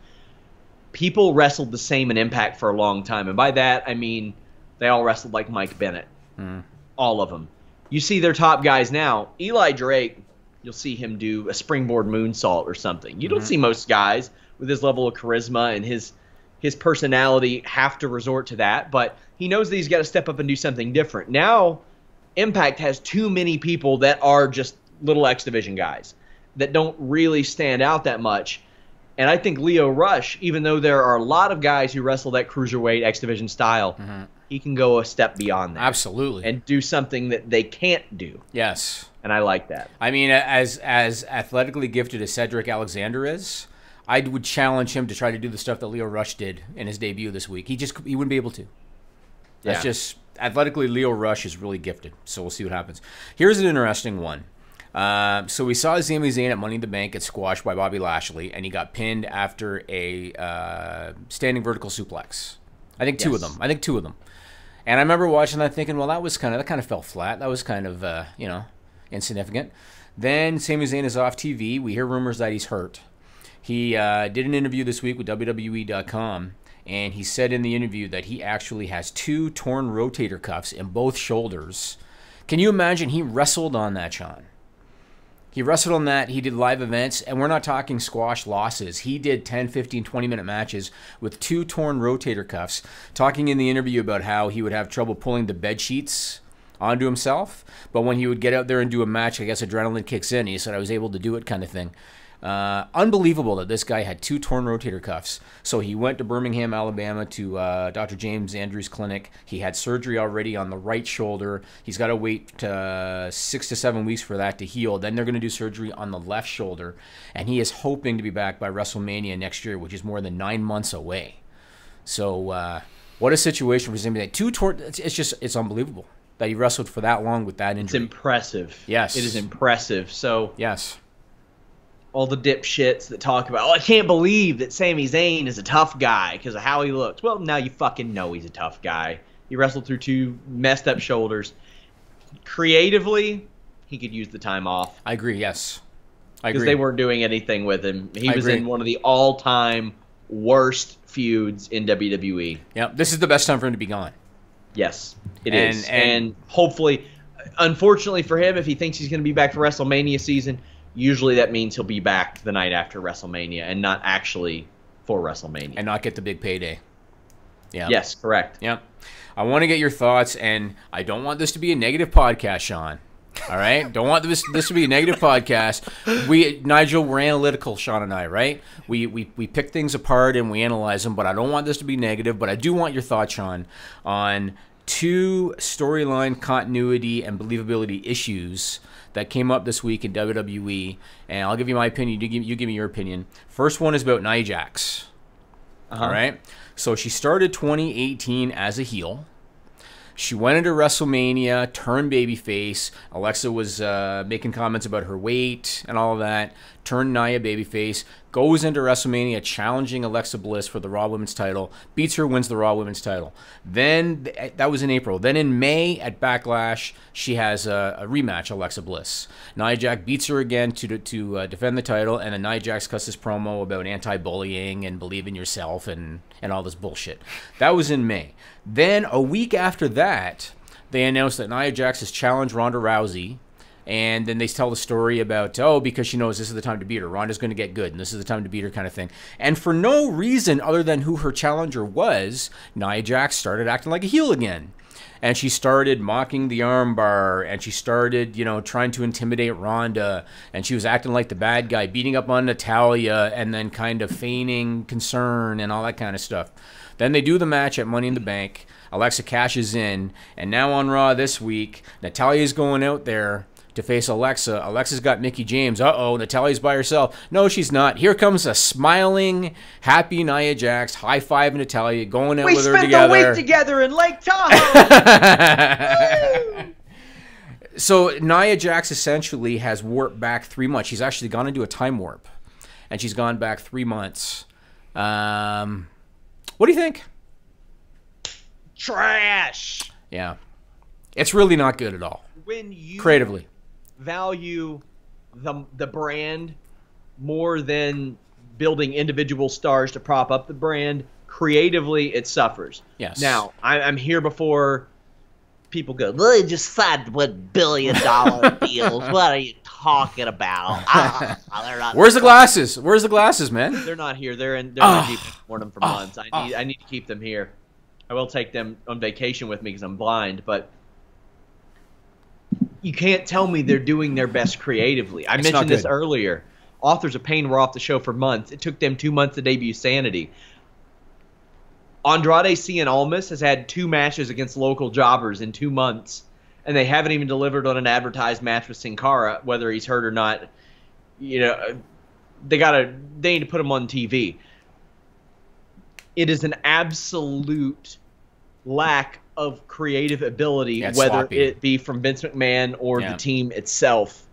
People wrestled the same in Impact for a long time. And by that, I mean they all wrestled like Mike Bennett. All of them. You see their top guys now. Eli Drake, you'll see him do a springboard moonsault or something. You don't see most guys with his level of charisma and his personality have to resort to that. But he knows that he's got to step up and do something different. Now, Impact has too many people that are just little X Division guys that don't really stand out that much. And I think Lio Rush, even though there are a lot of guys who wrestle that cruiserweight X Division style, he can go a step beyond that. Absolutely. And do something that they can't do. Yes. And I like that. I mean, as athletically gifted as Cedric Alexander is, I would challenge him to try to do the stuff that Lio Rush did in his debut this week. He wouldn't be able to. That's just athletically, Lio Rush is really gifted. So we'll see what happens. Here's an interesting one. So we saw Sami Zayn at Money in the Bank get squashed by Bobby Lashley, and he got pinned after a standing vertical suplex. I think two of them. And I remember watching that thinking, well, that kind of fell flat. That was kind of insignificant. Then Sami Zayn is off TV. We hear rumors that he's hurt. He did an interview this week with WWE.com, and he said in the interview that he actually has 2 torn rotator cuffs in both shoulders. Can you imagine? He wrestled on that, Sean. He wrestled on that. He did live events, and we're not talking squash losses. He did 10, 15, 20-minute matches with 2 torn rotator cuffs, talking in the interview about how he would have trouble pulling the bed sheets onto himself, but when he would get out there and do a match, I guess adrenaline kicks in. He said, I was able to do it, kind of thing. Unbelievable that this guy had 2 torn rotator cuffs. So he went to Birmingham, Alabama to Dr. James Andrews' clinic. He had surgery already on the right shoulder. He's got to wait 6 to 7 weeks for that to heal. Then they're going to do surgery on the left shoulder. And he is hoping to be back by WrestleMania next year, which is more than 9 months away. So what a situation for Sami Zayn. It's unbelievable that he wrestled for that long with that injury. It's impressive. Yes. It is impressive. So yes. All the dipshits that talk about, I can't believe that Sami Zayn is a tough guy because of how he looks. Well, now you fucking know he's a tough guy. He wrestled through 2 messed up shoulders. Creatively, he could use the time off. I agree, yes. I agree. Because they weren't doing anything with him. He was in one of the all-time worst feuds in WWE. Yep, this is the best time for him to be gone. Yes, it is. And hopefully, unfortunately for him, if he thinks he's going to be back for WrestleMania season, usually that means he'll be back the night after WrestleMania and not actually for WrestleMania. And not get the big payday. Yeah. Yes, correct. Yep. I want to get your thoughts, and I don't want this to be a negative podcast, Sean. All right? Don't want this to be a negative podcast. Nigel, we're analytical, Sean and I, right? We pick things apart and we analyze them, but I don't want this to be negative. But I do want your thoughts, Sean, on 2 storyline continuity and believability issues that came up this week in WWE, and I'll give you my opinion. You give me your opinion. First one is about Nia Jax. All right? So she started 2018 as a heel. She went into WrestleMania, turned babyface. Alexa was making comments about her weight and all of that. Turned Nia babyface. goes into WrestleMania challenging Alexa Bliss for the Raw Women's title, beats her, wins the Raw Women's title. Then, that was in April. Then in May at Backlash, she has a rematch, Alexa Bliss. Nia Jax beats her again to defend the title, and then Nia Jax cuts this promo about anti-bullying and believe in yourself and all this bullshit. That was in May. Then a week after that, they announced that Nia Jax has challenged Ronda Rousey. And then they tell the story about, because she knows this is the time to beat her. Ronda's going to get good, and this is the time to beat her kind of thing. And for no reason other than who her challenger was, Nia Jax started acting like a heel again. And she started mocking the armbar, and she started, trying to intimidate Ronda. And she was acting like the bad guy, beating up on Natalya, and then kind of feigning concern and all that kind of stuff. Then they do the match at Money in the Bank. Alexa cashes in. And now on Raw this week, Natalya's going out there to face Alexa. Alexa's got Mickie James. Uh-oh, Natalya's by herself. No, she's not. Here comes a smiling, happy Nia Jax, high-fiving Natalya, going out with her together. We spent the week together in Lake Tahoe. So Nia Jax essentially has warped back 3 months. She's actually gone into a time warp, and she's gone back 3 months. What do you think? Trash. Yeah. It's really not good at all. When you creatively value the brand more than building individual stars to prop up the brand, creatively it suffers. Yes. Now, I'm here before people go, well, they just signed $1 billion deals. What are you talking about? They're not. Where's the glasses? Where's the glasses, man? They're not here. They're in Deep worn them for months. I need to keep them here. I will take them on vacation with me because I'm blind, but you can't tell me they're doing their best creatively. I mentioned this earlier. Authors of Pain were off the show for months. It took them 2 months to debut Sanity. Andrade Cien Almas has had 2 matches against local jobbers in 2 months, and they haven't even delivered on an advertised match with Sin Cara, whether he's hurt or not. They need to put him on TV. It is an absolute lack of creative ability, whether sloppy. it be from Vince McMahon or the team itself.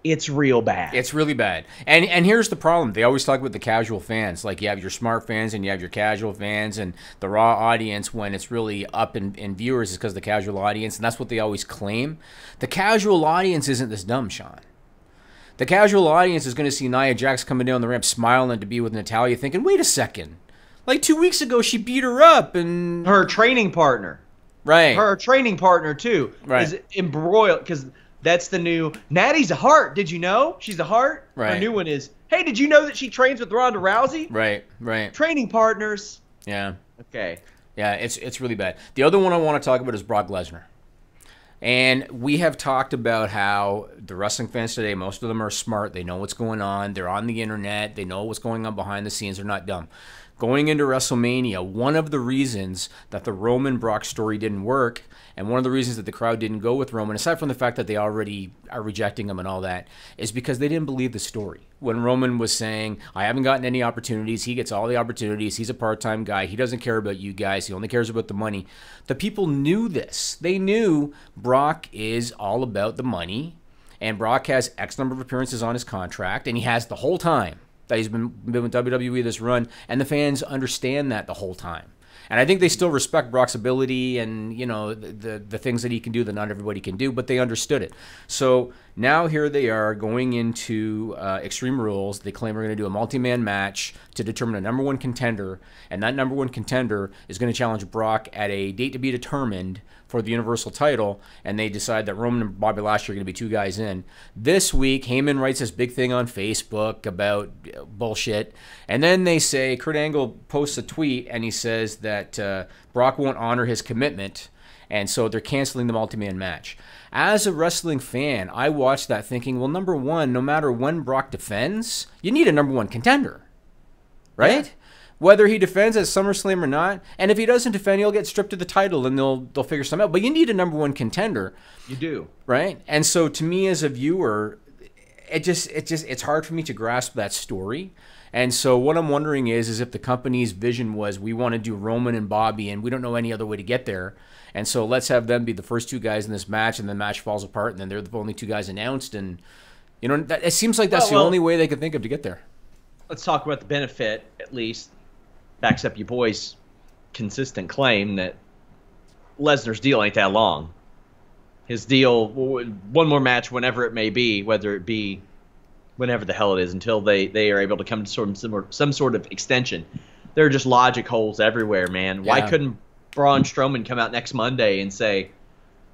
It's real bad. It's really bad. And here's the problem. They always talk about the casual fans. Like, you have your smart fans and you have your casual fans, and the Raw audience, when it's really up in viewers, is because of the casual audience, and that's what they always claim. The casual audience isn't this dumb, Sean. The casual audience is going to see Nia Jax coming down the ramp smiling to be with Natalya, thinking, wait a second. Like 2 weeks ago, she beat her up, and her training partner. Right. Her training partner, too, is embroiled, because that's the new, Natty's a heart. Did you know? She's a heart. Right. Her new one is, hey, did you know that she trains with Ronda Rousey? Right, right. Training partners. Yeah. Okay. Yeah, it's really bad. The other one I want to talk about is Brock Lesnar. And we have talked about how the wrestling fans today, most of them are smart. They know what's going on. They're on the internet. They know what's going on behind the scenes. They're not dumb. Going into WrestleMania, one of the reasons that the Roman-Brock story didn't work, and one of the reasons that the crowd didn't go with Roman, aside from the fact that they already are rejecting him and all that, is because they didn't believe the story. When Roman was saying, I haven't gotten any opportunities, he gets all the opportunities, he's a part-time guy, he doesn't care about you guys, he only cares about the money. The people knew this. They knew Brock is all about the money, and Brock has X number of appearances on his contract, and he has the whole time that he's been with WWE this run, and the fans understand that the whole time. And I think they still respect Brock's ability and, the things that he can do that not everybody can do, but they understood it. So now here they are going into Extreme Rules. They claim we're going to do a multi-man match to determine a number one contender, and that number one contender is going to challenge Brock at a date to be determined for the Universal title, and they decide that Roman and Bobby Lashley are going to be 2 guys in. This week, Heyman writes this big thing on Facebook about bullshit, and then they say, Kurt Angle posts a tweet, and he says that Brock won't honor his commitment, and so they're canceling the multi-man match. As a wrestling fan, I watched that thinking, well, number one, no matter when Brock defends, you need a number one contender, right? Yeah. Whether he defends at SummerSlam or not, and if he doesn't defend, he'll get stripped of the title, and they'll figure something out. But you need a number one contender. You do, right? And so, to me as a viewer, it's hard for me to grasp that story. And so, what I'm wondering is if the company's vision was we want to do Roman and Bobby, and we don't know any other way to get there. And so, let's have them be the first 2 guys in this match, and the match falls apart, and then they're the only 2 guys announced. And it seems like that's the only way they could think of to get there. let's talk about the benefit, at least. Backs up your boy's consistent claim that Lesnar's deal ain't that long. His deal, one more match whenever it may be, whether it be whenever the hell it is, until they are able to come to some sort of extension. There are just logic holes everywhere, man. Why couldn't Braun Strowman come out next Monday and say,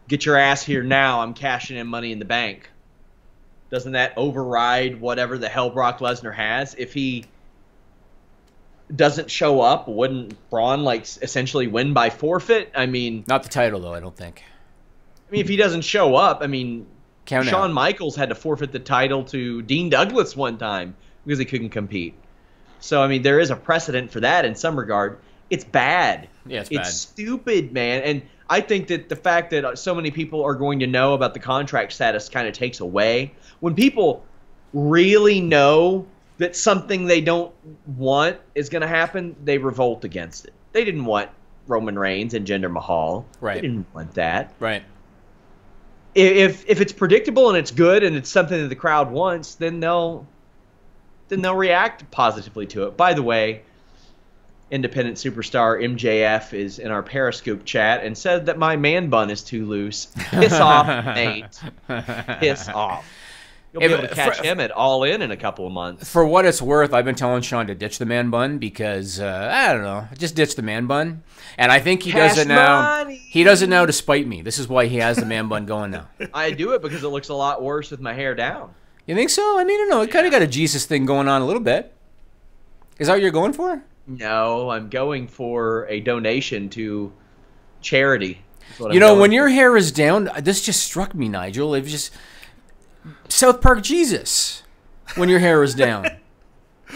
get your ass here now, I'm cashing in Money in the Bank? Doesn't that override whatever the hell Brock Lesnar has? If he doesn't show up, wouldn't Braun essentially win by forfeit? I mean, not the title though, I don't think. I mean, if he doesn't show up, I mean, Count Shawn out. Michaels had to forfeit the title to Dean Douglas one time because he couldn't compete. So, I mean, there is a precedent for that in some regard. It's bad. Yeah, it's bad. It's stupid, man. And I think that the fact that so many people are going to know about the contract status kind of takes away. When people really know that something they don't want is going to happen, they revolt against it. They didn't want Roman Reigns and Jinder Mahal. Right. They didn't want that. Right. If it's predictable and it's good and it's something that the crowd wants, then they'll react positively to it. By the way, independent superstar MJF is in our Periscope chat and said that my man bun is too loose. Piss off, mate. Piss off. You'll be able to catch him at All In a couple of months. For what it's worth, I've been telling Sean to ditch the man bun because, I don't know, just ditch the man bun. And I think he does it now. Money. He does it now to spite me. This is why he has the man bun going now. I do it because it looks a lot worse with my hair down. You think so? I mean, I don't know. It kind of got a Jesus thing going on a little bit. Is that what you're going for? No, I'm going for a donation to charity. You know, when your hair is down, this just struck me, Nigel. It was just South Park Jesus when your hair is down.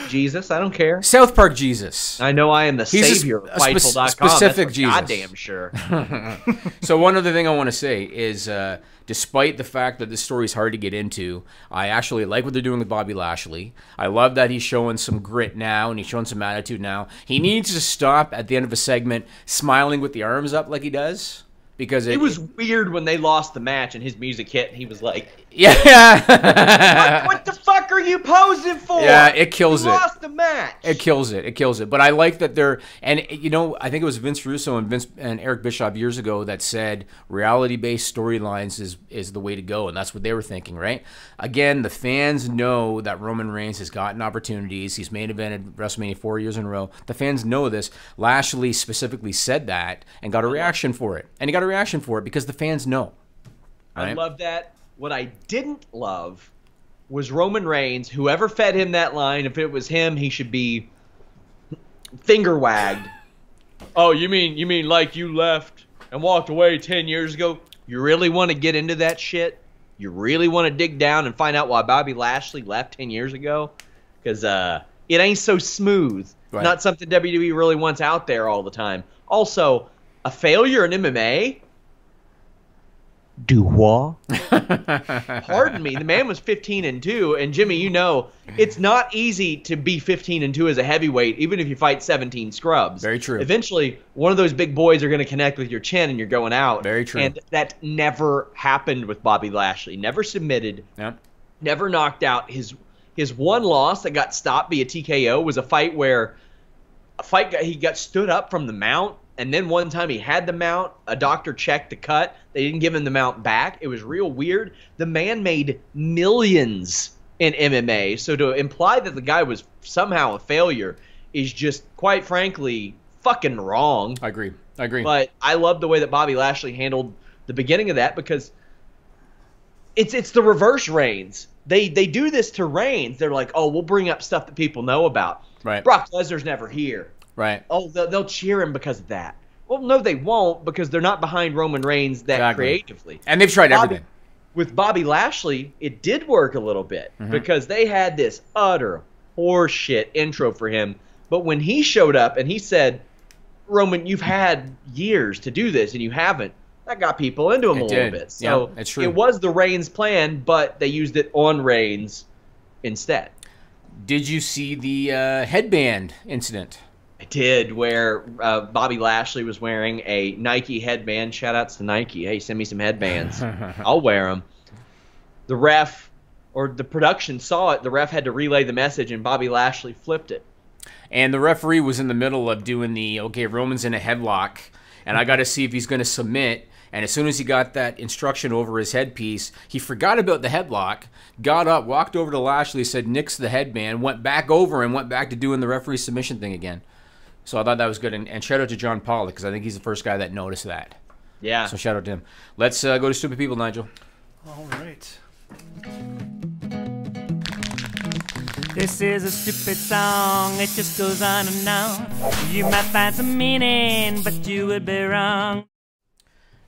Jesus, I don't care. South Park Jesus. I know I am the He's savior of a Fightful.com. specific That's for Jesus. goddamn sure. So one other thing I want to say is, despite the fact that this story is hard to get into, I actually like what they're doing with Bobby Lashley. I love that he's showing some grit now and he's showing some attitude now. He needs to stop at the end of a segment smiling with the arms up like he does. Because it was weird when they lost the match and his music hit and he was like, yeah. what the fuck are you posing for? Yeah, it kills you it. Lost the match. It kills it. It kills it. But I like that they're, and you know, I think it was Vince Russo and Eric Bischoff years ago that said reality-based storylines is the way to go, and that's what they were thinking, right? Again, the fans know that Roman Reigns has gotten opportunities. He's main evented WrestleMania 4 years in a row. The fans know this. Lashley specifically said that and got a reaction for it. And he got a reaction for it because the fans know. Right? I love that. What I didn't love was Roman Reigns. Whoever fed him that line, if it was him, he should be finger wagged. Oh, you mean like you left and walked away 10 years ago? You really want to get into that shit? You really want to dig down and find out why Bobby Lashley left 10 years ago? Because it ain't so smooth. Right. Not something WWE really wants out there all the time. Also, a failure in MMA? Dubois. Pardon me. The man was 15-2, and Jimmy, you know, it's not easy to be 15-2 as a heavyweight, even if you fight 17 scrubs. Very true. Eventually, one of those big boys are going to connect with your chin, and you're going out. Very true. And that never happened with Bobby Lashley. Never submitted. Yep. Never knocked out. His one loss that got stopped via TKO was a fight where he got stood up from the mount. And then one time he had the mount, a doctor checked the cut. They didn't give him the mount back. It was real weird. The man made millions in MMA. So to imply that the guy was somehow a failure is just, quite frankly, fucking wrong. I agree. But I love the way that Bobby Lashley handled the beginning of that because it's the reverse Reigns. They do this to Reigns. They're like, oh, we'll bring up stuff that people know about. Right. Brock Lesnar's never here. Right. Oh, they'll cheer him because of that. Well, no, they won't because they're not behind Roman Reigns that creatively. And they've tried everything. With Bobby Lashley, it did work a little bit because they had this utter horseshit intro for him. But when he showed up and he said, Roman, you've had years to do this and you haven't, that got people into him a little bit. So yeah, it's true. It was the Reigns plan, but they used it on Reigns instead. Did you see the headband incident? I did, where Bobby Lashley was wearing a Nike headband. Shout outs to Nike. Hey, send me some headbands. I'll wear them. The ref or the production saw it. The ref had to relay the message, and Bobby Lashley flipped it. And the referee was in the middle of doing the, okay, Roman's in a headlock, and I got to see if he's going to submit. And as soon as he got that instruction over his headpiece, he forgot about the headlock, got up, walked over to Lashley, said, "Nix the headband," went back over and went back to doing the referee submission thing again. So I thought that was good. And shout out to John Pollock, because I think he's the first guy that noticed that. Yeah. So shout out to him. Let's go to Stupid People, Nigel. All right. This is a stupid song, it just goes on and on. You might find some meaning, but you would be wrong.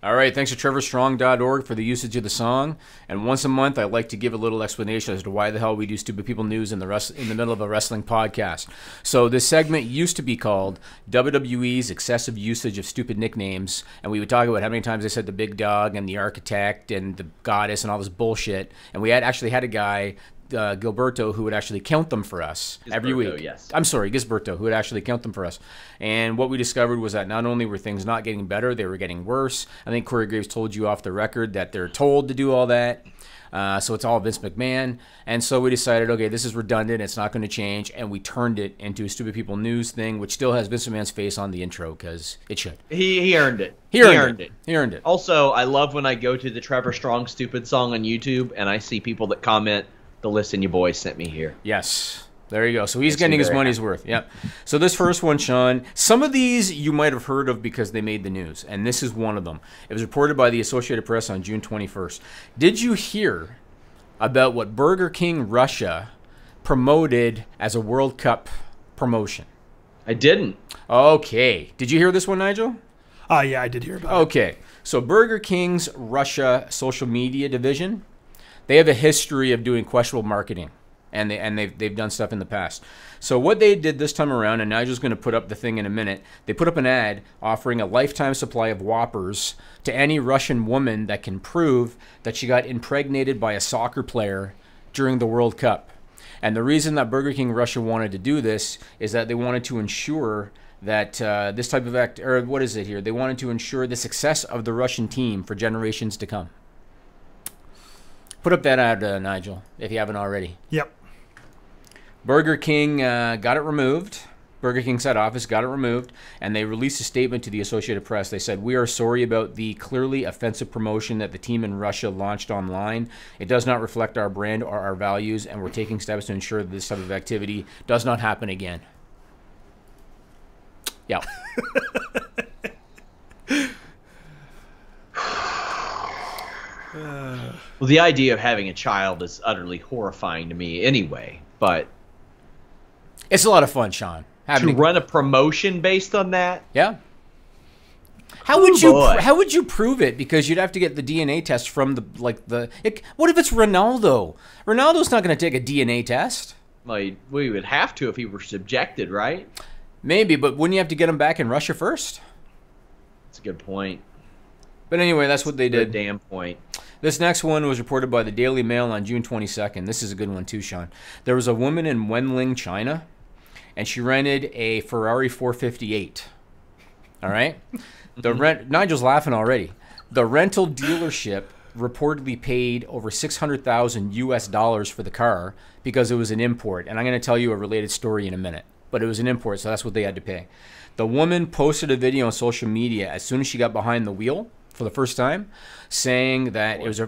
All right, thanks to TrevorStrong.org for the usage of the song. And once a month, I like to give a little explanation as to why the hell we do Stupid People News in the middle of a wrestling podcast. So this segment used to be called WWE's Excessive Usage of Stupid Nicknames, and we would talk about how many times they said the Big Dog and the Architect and the Goddess and all this bullshit. And we actually had a guy, Gilberto, who would actually count them for us every week. Yes. I'm sorry, Gisberto, who would actually count them for us. And what we discovered was that not only were things not getting better, they were getting worse. I think Corey Graves told you off the record that they're told to do all that. So it's all Vince McMahon. And so we decided, okay, this is redundant. It's not going to change. And we turned it into a Stupid People News thing, which still has Vince McMahon's face on the intro because it should. He earned it. He earned it. He earned it. Also, I love when I go to the Trevor Strong Stupid song on YouTube and I see people that comment, "The listen you boys sent me here." Yes. There you go. So he's getting his money's worth. Yep. So this first one, Sean, some of these you might have heard of because they made the news, and this is one of them. It was reported by the Associated Press on June 21st. Did you hear about what Burger King Russia promoted as a World Cup promotion? I didn't. Okay. Did you hear this one, Nigel? Yeah, I did hear about it. Okay. So Burger King's Russia social media division, they have a history of doing questionable marketing, and they've done stuff in the past. So what they did this time around, and Nigel's going to put up the thing in a minute, they put up an ad offering a lifetime supply of Whoppers to any Russian woman that can prove that she got impregnated by a soccer player during the World Cup. And the reason that Burger King Russia wanted to do this is that they wanted to ensure that this type of act, or what is it here? They wanted to ensure the success of the Russian team for generations to come. Put up that ad, Nigel, if you haven't already. Yep. Burger King got it removed. Burger King's head office got it removed, and they released a statement to the Associated Press. They said, "We are sorry about the clearly offensive promotion that the team in Russia launched online. It does not reflect our brand or our values, and we're taking steps to ensure that this type of activity does not happen again." Yeah. Well, the idea of having a child is utterly horrifying to me anyway, but It's a lot of fun, Sean. to run a promotion based on that? Yeah. How would you prove it? Because you'd have to get the DNA test from what if it's Ronaldo? Ronaldo's not going to take a DNA test. Like, we would have to if he were subjected, right? Maybe, but wouldn't you have to get him back in Russia first? That's a good point. But anyway, that's what they did. Good damn point. This next one was reported by the Daily Mail on June 22nd. This is a good one too, Sean. There was a woman in Wenling, China, and she rented a Ferrari 458. All right? Nigel's laughing already. The rental dealership reportedly paid over $600,000 US for the car because it was an import. And I'm going to tell you a related story in a minute. But it was an import, so that's what they had to pay. The woman posted a video on social media as soon as she got behind the wheel for the first time, saying that it was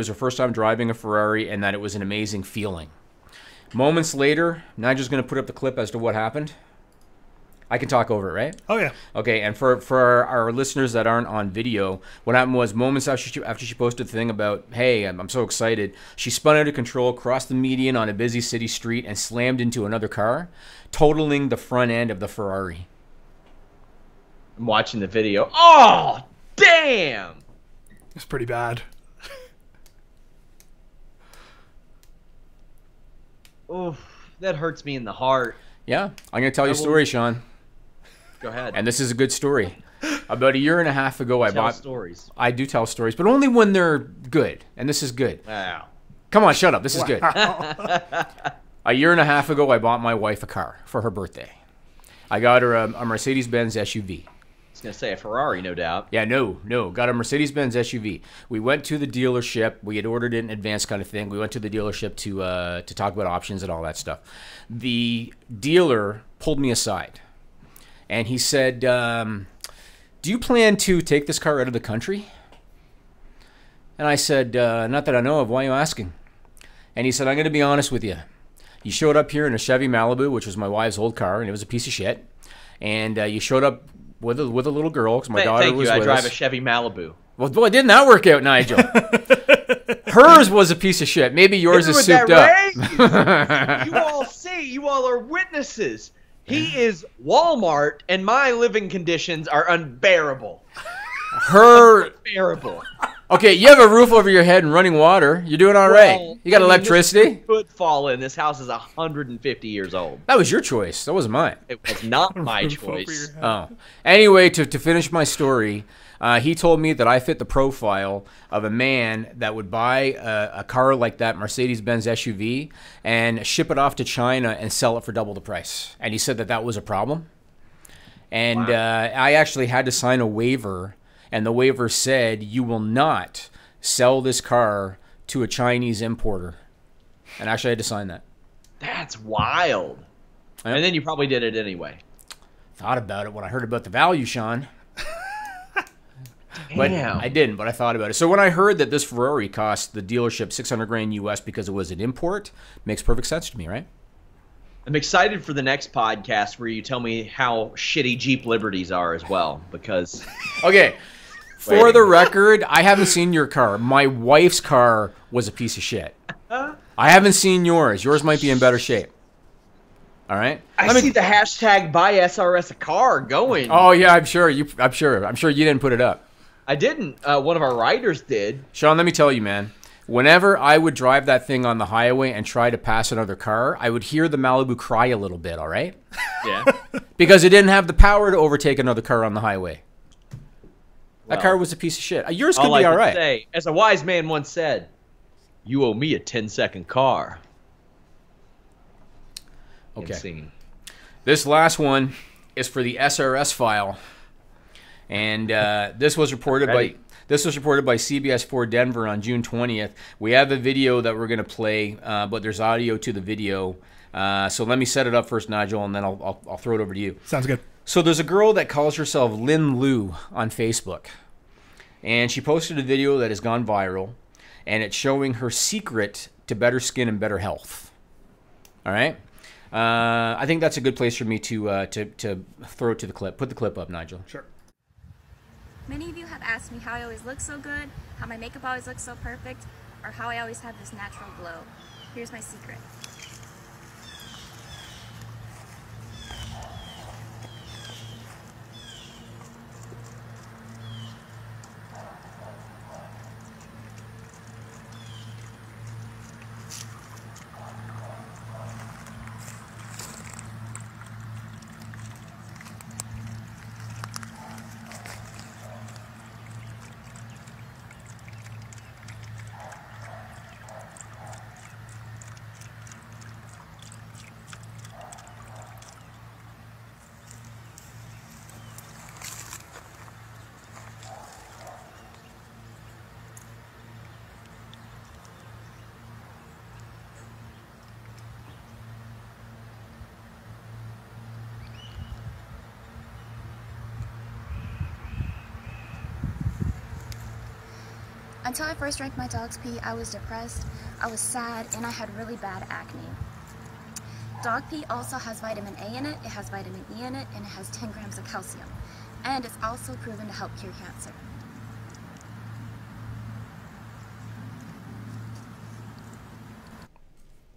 her first time driving a Ferrari and that it was an amazing feeling. Moments later, Nigel's going to put up the clip as to what happened. I can talk over it, right? Oh, yeah. Okay, and for our listeners that aren't on video, what happened was moments after she posted the thing about, hey, I'm so excited, she spun out of control, crossed the median on a busy city street, and slammed into another car, totaling the front end of the Ferrari. I'm watching the video. Oh, damn! It's pretty bad. Oh, that hurts me in the heart. Yeah, I'm going to tell you a story, Sean. Go ahead. And this is a good story. About a year and a half ago, I bought stories. I do tell stories, but only when they're good. And this is good. Wow. Come on, shut up. This is good. A year and a half ago, I bought my wife a car for her birthday. I got her a Mercedes-Benz SUV. gonna say a Ferrari, no doubt. Yeah, no. Got a Mercedes-Benz SUV. We went to the dealership. We had ordered it in advance kind of thing. We went to the dealership to talk about options and all that stuff. The dealer pulled me aside, and he said, do you plan to take this car out of the country? And I said, not that I know of. Why are you asking? And he said, I'm going to be honest with you. You showed up here in a Chevy Malibu, which was my wife's old car, and it was a piece of shit. And you showed up with a little girl, because my daughter was with us. Thank you. I drive a Chevy Malibu. Well, boy, didn't that work out, Nigel? Hers was a piece of shit. Maybe yours is souped up. You all are witnesses. He is Walmart, and my living conditions are unbearable. Unbearable. Okay, you have a roof over your head and running water. You're doing all right. You got electricity? Could fall in. This house is 150 years old. That was your choice. That wasn't mine. It was not my choice. Oh. Anyway, to finish my story, he told me that I fit the profile of a man that would buy a car like that, Mercedes-Benz SUV, and ship it off to China and sell it for double the price. And he said that was a problem. And I actually had to sign a waiver. And the waiver said, you will not sell this car to a Chinese importer. And actually, I had to sign that. That's wild. Yep. And then you probably did it anyway. Thought about it when I heard about the value, Sean. But I didn't, but I thought about it. So when I heard that this Ferrari cost the dealership $600,000 US because it was an import, makes perfect sense to me, right? I'm excited for the next podcast where you tell me how shitty Jeep Liberties are as well, because... Okay. For the record, I haven't seen your car. My wife's car was a piece of shit. I haven't seen yours. Yours might be in better shape. All right? I see the hashtag buy SRS a car going. Oh, yeah, I'm sure you didn't put it up. I didn't. One of our writers did. Sean, let me tell you, man. Whenever I would drive that thing on the highway and try to pass another car, I would hear the Malibu cry a little bit, all right? Yeah. Because it didn't have the power to overtake another car on the highway. That car was a piece of shit. Yours could be all right. Say, as a wise man once said, you owe me a 10-second car. Okay. Insane. This last one is for the SRS file. And this was reported by CBS 4 Denver on June 20th. We have a video that we're going to play, but there's audio to the video. So let me set it up first, Nigel, and then I'll throw it over to you. Sounds good. So there's a girl that calls herself Lin Lu on Facebook. And she posted a video that has gone viral. And it's showing her secret to better skin and better health. All right? I think that's a good place for me to throw it to the clip. Put the clip up, Nigel. Sure. Many of you have asked me how I always look so good, how my makeup always looks so perfect, or how I always have this natural glow. Here's my secret. Until I first drank my dog's pee, I was depressed, I was sad, and I had really bad acne. Dog pee also has vitamin A in it, it has vitamin E in it, and it has 10 grams of calcium. And it's also proven to help cure cancer.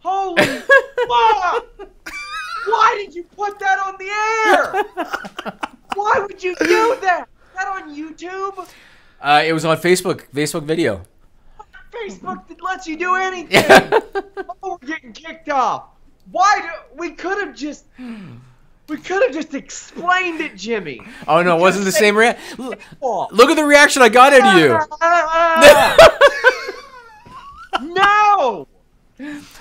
Holy fuck! Why did you put that on the air? Why would you do that? Is that on YouTube? It was on Facebook video. Facebook that lets you do anything. Oh, we're getting kicked off. We could have just explained it, Jimmy. Oh no, it wasn't the same reaction. Look at the reaction I got out of you. No.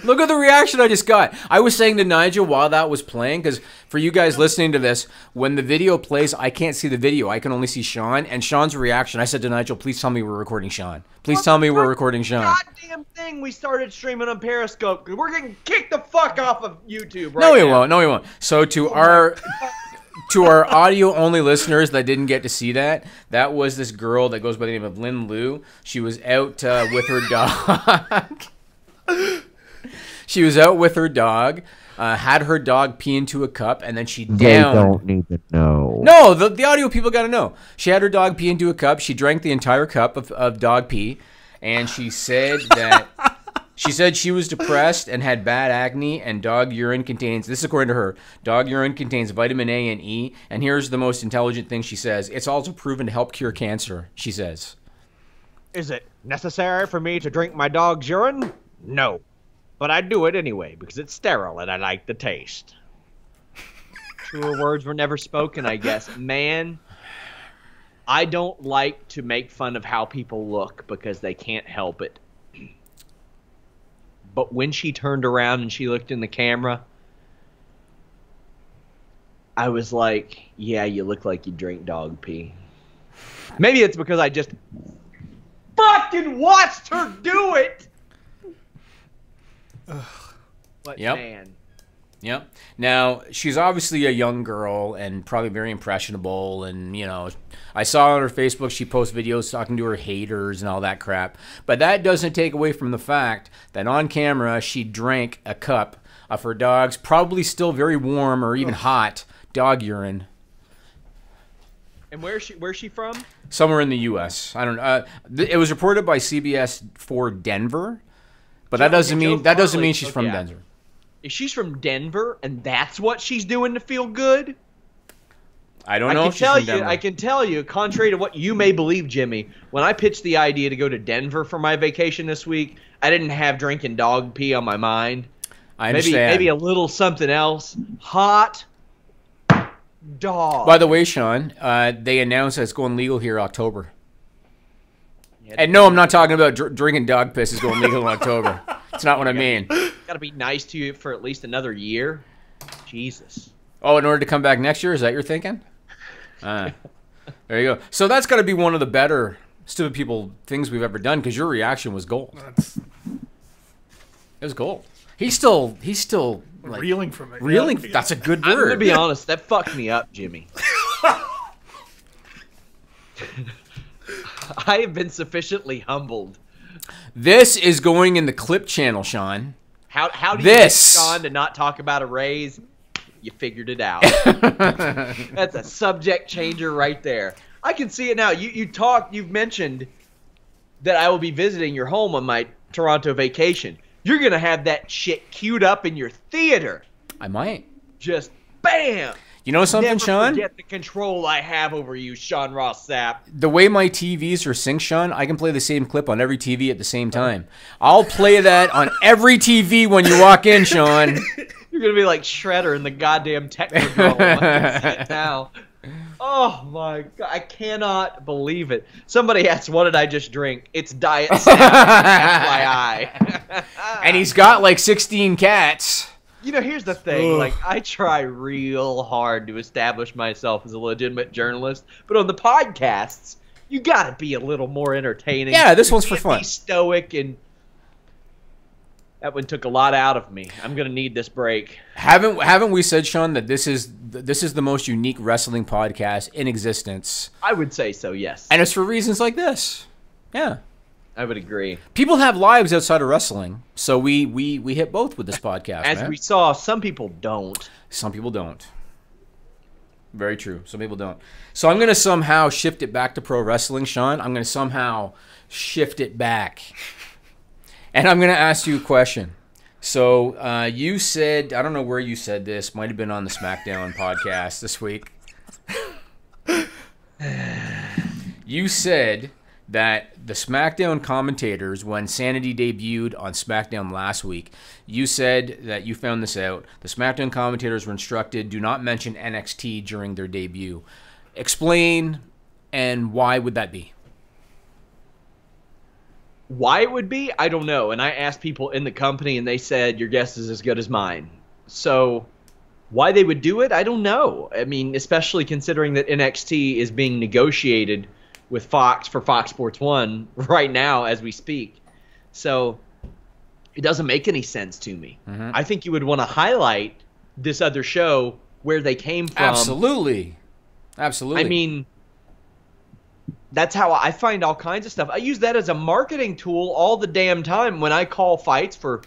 Look at the reaction I just got. I was saying to Nigel while that was playing, because for you guys listening to this, when the video plays, I can't see the video. I can only see Sean. And Sean's reaction, I said to Nigel, please tell me we're recording Sean. Please tell me we're recording Sean. Goddamn thing we started streaming on Periscope, because we're getting kicked the fuck off of YouTube right No, we now. won't. No, we won't. So to our audio-only listeners that didn't get to see that, that was this girl that goes by the name of Lynn Liu. She was out with her dog. She was out with her dog, had her dog pee into a cup, and then she downed. They don't need to know. No, the audio people got to know. She had her dog pee into a cup. She drank the entire cup of dog pee, and she said that she was depressed and had bad acne, and dog urine contains, this is according to her, dog urine contains vitamin A and E, and here's the most intelligent thing she says. It's also proven to help cure cancer, she says. Is it necessary for me to drink my dog's urine? No. But I do it anyway because it's sterile and I like the taste. Truer words were never spoken, I guess. Man, I don't like to make fun of how people look because they can't help it. But when she turned around and she looked in the camera, I was like, yeah, you look like you drink dog pee. Maybe it's because I just fucking watched her do it! But man. Yep. Now, she's obviously a young girl and probably very impressionable. And, you know, I saw on her Facebook she posts videos talking to her haters and all that crap. But that doesn't take away from the fact that on camera she drank a cup of her dog's probably still very warm or even hot dog urine. And where's she from? Somewhere in the U.S. I don't know. It was reported by CBS for Denver. But that doesn't mean she's from Denver. If she's from Denver and that's what she's doing to feel good, I don't know if she's from Denver. I can tell you, contrary to what you may believe, Jimmy, when I pitched the idea to go to Denver for my vacation this week, I didn't have drinking dog pee on my mind. I understand. Maybe a little something else. Hot dog. By the way, Sean, they announced that it's going legal here October. And no, I'm not talking about drinking dog piss is going legal in October. That's not what I mean. Gotta be nice to you for at least another year. Jesus. Oh, in order to come back next year? Is that your thinking? There you go. So that's got to be one of the better Stupid People things we've ever done, because your reaction was gold. It was gold. He's still like, reeling from it. Reeling. Yeah. That's a good word. I'm gonna be honest. That fucked me up, Jimmy. I have been sufficiently humbled. This is going in the clip channel, Sean. How do you get Sean to not talk about a raise? You figured it out. That's a subject changer right there. I can see it now. You've mentioned that I will be visiting your home on my Toronto vacation. You're gonna have that shit queued up in your theater. I might. Just bam. You know something, Never Sean? forget the control I have over you, Sean Ross Sapp. The way my TVs are synced, Sean, I can play the same clip on every TV at the same time. I'll play that on every TV when you walk in, Sean. You're going to be like Shredder in the goddamn Technodrome. I can see it now. Oh, my God. I cannot believe it. Somebody asked, what did I just drink? It's Diet Sapp, FYI. And he's got like 16 cats. You know, here's the thing. Ugh. Like, I try real hard to establish myself as a legitimate journalist, but on the podcasts, you gotta be a little more entertaining. Yeah, this one's for fun. Be stoic, and that one took a lot out of me. I'm gonna need this break. Haven't we said, Sean, that this is the most unique wrestling podcast in existence? I would say so, yes. And it's for reasons like this. Yeah. I would agree. People have lives outside of wrestling, so we hit both with this podcast. As we saw, some people don't. Some people don't. Very true. Some people don't. So I'm going to somehow shift it back to pro wrestling, Sean. I'm going to somehow shift it back. And I'm going to ask you a question. So you said, I don't know where you said this, might have been on the SmackDown podcast this week. You said that the SmackDown commentators, when Sanity debuted on SmackDown last week, you said that you found this out. The SmackDown commentators were instructed, do not mention NXT during their debut. Explain, and why would that be? Why it would be, I don't know. And I asked people in the company, and they said, your guess is as good as mine. So why they would do it, I don't know. I mean, especially considering that NXT is being negotiated with Fox for Fox Sports 1 right now as we speak. So it doesn't make any sense to me. Mm-hmm. I think you would want to highlight this other show where they came from. Absolutely. Absolutely. I mean, that's how I find all kinds of stuff. I use that as a marketing tool all the damn time when I call fights for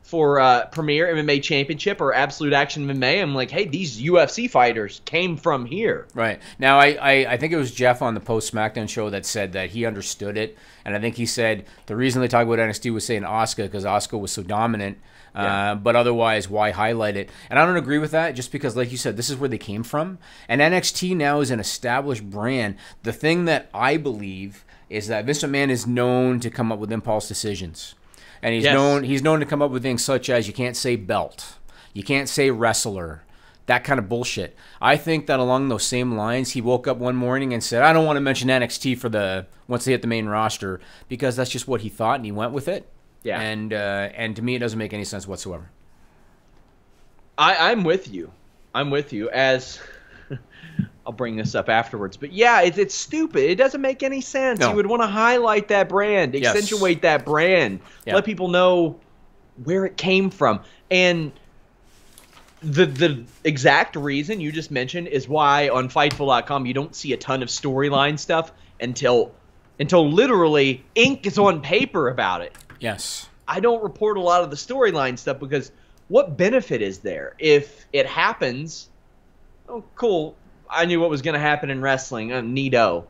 Premier MMA Championship or Absolute Action MMA. I'm like, hey, these UFC fighters came from here. Right. Now, I think it was Jeff on the post-SmackDown show that said that he understood it. And I think he said the reason they talk about NXT was saying Asuka because Asuka was so dominant. Yeah. But otherwise, why highlight it? And I don't agree with that just because, like you said, this is where they came from. And NXT now is an established brand. The thing that I believe is that Vince McMahon is known to come up with impulse decisions. And he's known to come up with things such as you can't say belt, you can't say wrestler, that kind of bullshit. I think that along those same lines, he woke up one morning and said, I don't want to mention NXT for once they hit the main roster because that's just what he thought, and he went with it. Yeah. And to me, it doesn't make any sense whatsoever. I'm with you. As I'll bring this up afterwards. But yeah, it's stupid. It doesn't make any sense. No. You would want to highlight that brand, accentuate that brand, let people know where it came from. And the exact reason you just mentioned is why on Fightful.com you don't see a ton of storyline stuff until literally ink is on paper about it. Yes. I don't report a lot of the storyline stuff because what benefit is there? If it happens, oh, cool. I knew what was going to happen in wrestling. Neato.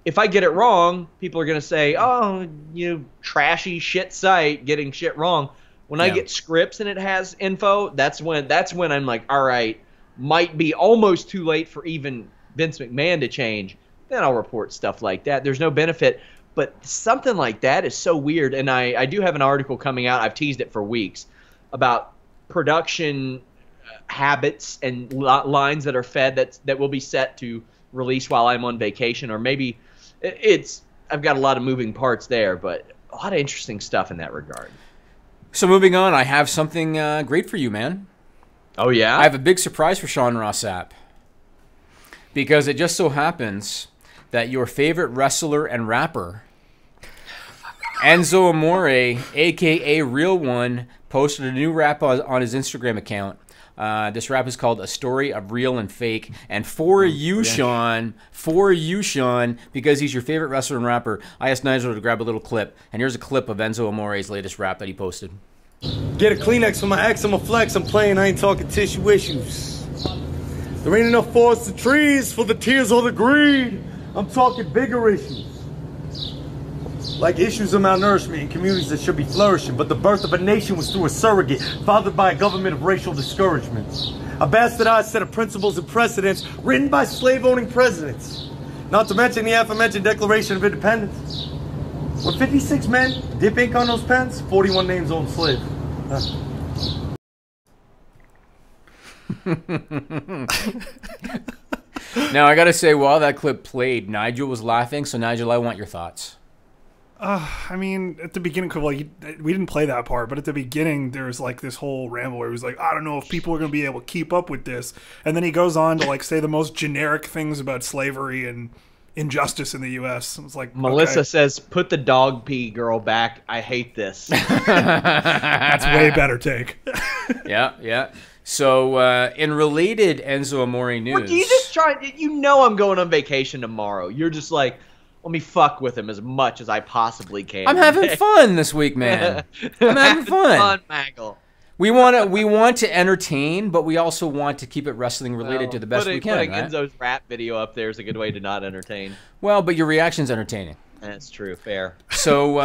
If I get it wrong, people are going to say, oh, you trashy shit site getting shit wrong. When I get scripts and it has info, that's when I'm like, all right, might be almost too late for even Vince McMahon to change. Then I'll report stuff like that. There's no benefit. But something like that is so weird. And I do have an article coming out. I've teased it for weeks about production habits and lines that are fed that will be set to release while I'm on vacation. Or maybe I've got a lot of moving parts there, but a lot of interesting stuff in that regard. So moving on, I have something great for you, man. Oh, yeah? I have a big surprise for Sean Ross Sapp. Because it just so happens that your favorite wrestler and rapper, Enzo Amore, a.k.a. Real One, posted a new rap on his Instagram account. This rap is called A Story of Real and Fake. And for you, Sean, because he's your favorite wrestler and rapper, I asked Nigel to grab a little clip. And here's a clip of Enzo Amore's latest rap that he posted. Get a Kleenex for my ex, I'm a flex, I'm playing, I ain't talking tissue issues. There ain't enough forests and trees for the tears or the greed. I'm talking bigger issues. Like issues of malnourishment in communities that should be flourishing, but the birth of a nation was through a surrogate, fathered by a government of racial discouragement. A bastardized set of principles and precedents written by slave-owning presidents. Not to mention the aforementioned Declaration of Independence. When 56 men dip ink on those pens, 41 names on slave. Now, I got to say, while that clip played, Nigel was laughing. So, Nigel, I want your thoughts. I mean, at the beginning, like, we didn't play that part, but at the beginning, there was like this whole ramble where he was like, I don't know if people are going to be able to keep up with this. And then he goes on to like say the most generic things about slavery and injustice in the U.S. It was like, Melissa says, put the dog pee girl back. I hate this. That's way better take. Yeah. So, in related Enzo Amore news... What, you just try... You know I'm going on vacation tomorrow. You're just like, let me fuck with him as much as I possibly can. I'm having fun this week, man. I'm having fun. Maggle. We want to entertain, but we also want to keep it wrestling related to the best we can. Putting right? Enzo's rap video up there is a good way to not entertain. Well, but your reaction's entertaining. That's true. Fair. So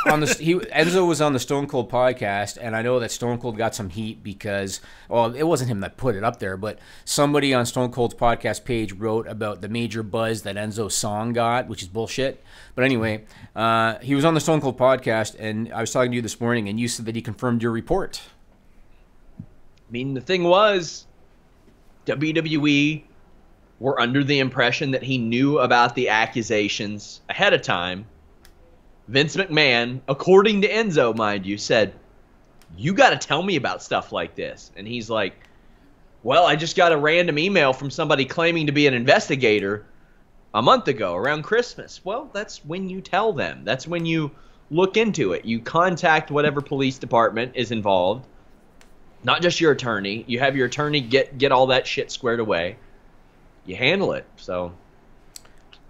Enzo was on the Stone Cold podcast, and I know that Stone Cold got some heat because, well, it wasn't him that put it up there, but somebody on Stone Cold's podcast page wrote about the major buzz that Enzo's song got, which is bullshit. But anyway, he was on the Stone Cold podcast, and I was talking to you this morning, and you said that he confirmed your report. I mean, the thing was, WWE were under the impression that he knew about the accusations ahead of time Vince McMahon, according to Enzo, mind you, said, "You got to tell me about stuff like this." And he's like, "Well, I just got a random email from somebody claiming to be an investigator a month ago around Christmas." Well, that's when you tell them. That's when you look into it. You contact whatever police department is involved, not just your attorney. You have your attorney get all that shit squared away. You handle it. So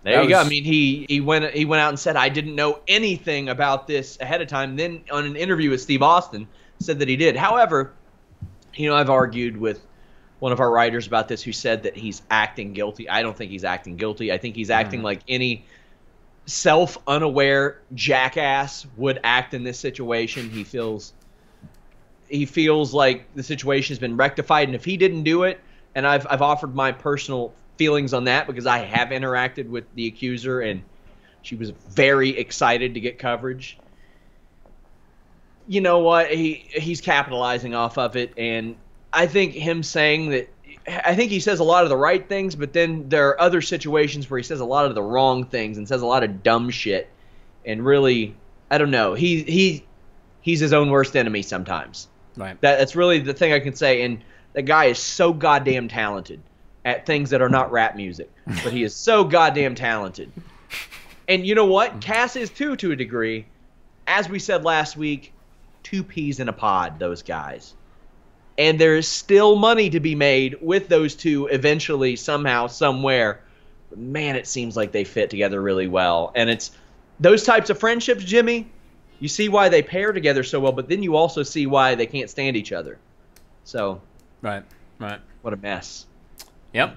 there you go. I mean, he went out and said, "I didn't know anything about this ahead of time." Then on an interview with Steve Austin, said that he did. However, I've argued with one of our writers about this who said that he's acting guilty. I don't think he's acting guilty. I think he's acting like any self-unaware jackass would act in this situation. He feels like the situation has been rectified, and if he didn't do it, and I've offered my personal feelings on that because I have interacted with the accuser, and she was very excited to get coverage. You know what? He's capitalizing off of it, and I think him saying that, I think he says a lot of the right things, but then there are other situations where he says a lot of the wrong things and says a lot of dumb shit, and really, I don't know. He's his own worst enemy sometimes. Right. That's really the thing I can say, and that guy is so goddamn talented at things that are not rap music, but he is so goddamn talented. And you know what? Cass is too, to a degree. As we said last week, 2 peas in a pod, those guys. And there is still money to be made with those two eventually, somehow, somewhere. But man, it seems like they fit together really well. And it's those types of friendships, Jimmy, you see why they pair together so well, but then you also see why they can't stand each other. So, right. What a mess. Yep.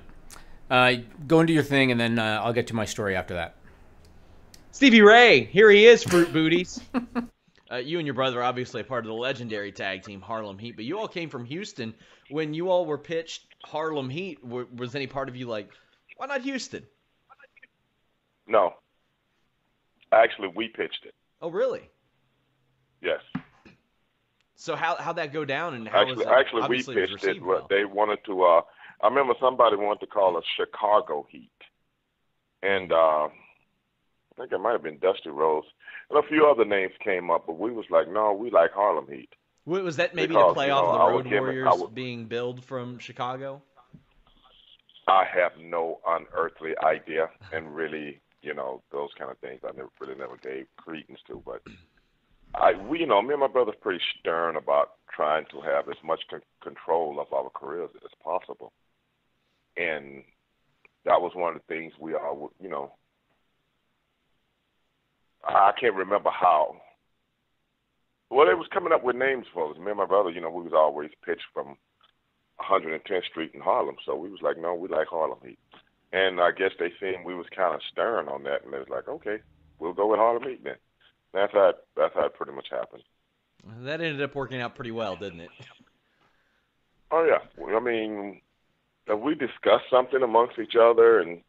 Go into your thing, and then I'll get to my story after that. Stevie Ray, here he is, Fruit Booties. You and your brother are obviously a part of the legendary tag team Harlem Heat, but you all came from Houston. When you all were pitched Harlem Heat, was any part of you like, why not Houston? No. Actually, we pitched it. Oh, really? Yes. So how'd that go down? And how was it? Actually, we pitched it. Well. They wanted to. I remember somebody wanted to call us Chicago Heat, and I think it might have been Dusty Rhodes, and a few other names came up, but we was like, no, we like Harlem Heat. Was that maybe to play off of the Road Warriors being billed from Chicago? I have no unearthly idea, and really, those kind of things I never gave credence to, but. Me and my brother's pretty stern about trying to have as much control of our careers as possible. And that was one of the things we all, I can't remember how. Well, it was coming up with names for us. Me and my brother, we was always pitched from 110th Street in Harlem. So we was like, no, we like Harlem Heat. And I guess they seen we was kind of stern on that. And they was like, okay, we'll go with Harlem Heat then. That's how it pretty much happened. That ended up working out pretty well, didn't it? Oh, yeah. I mean, if we discuss something amongst each other and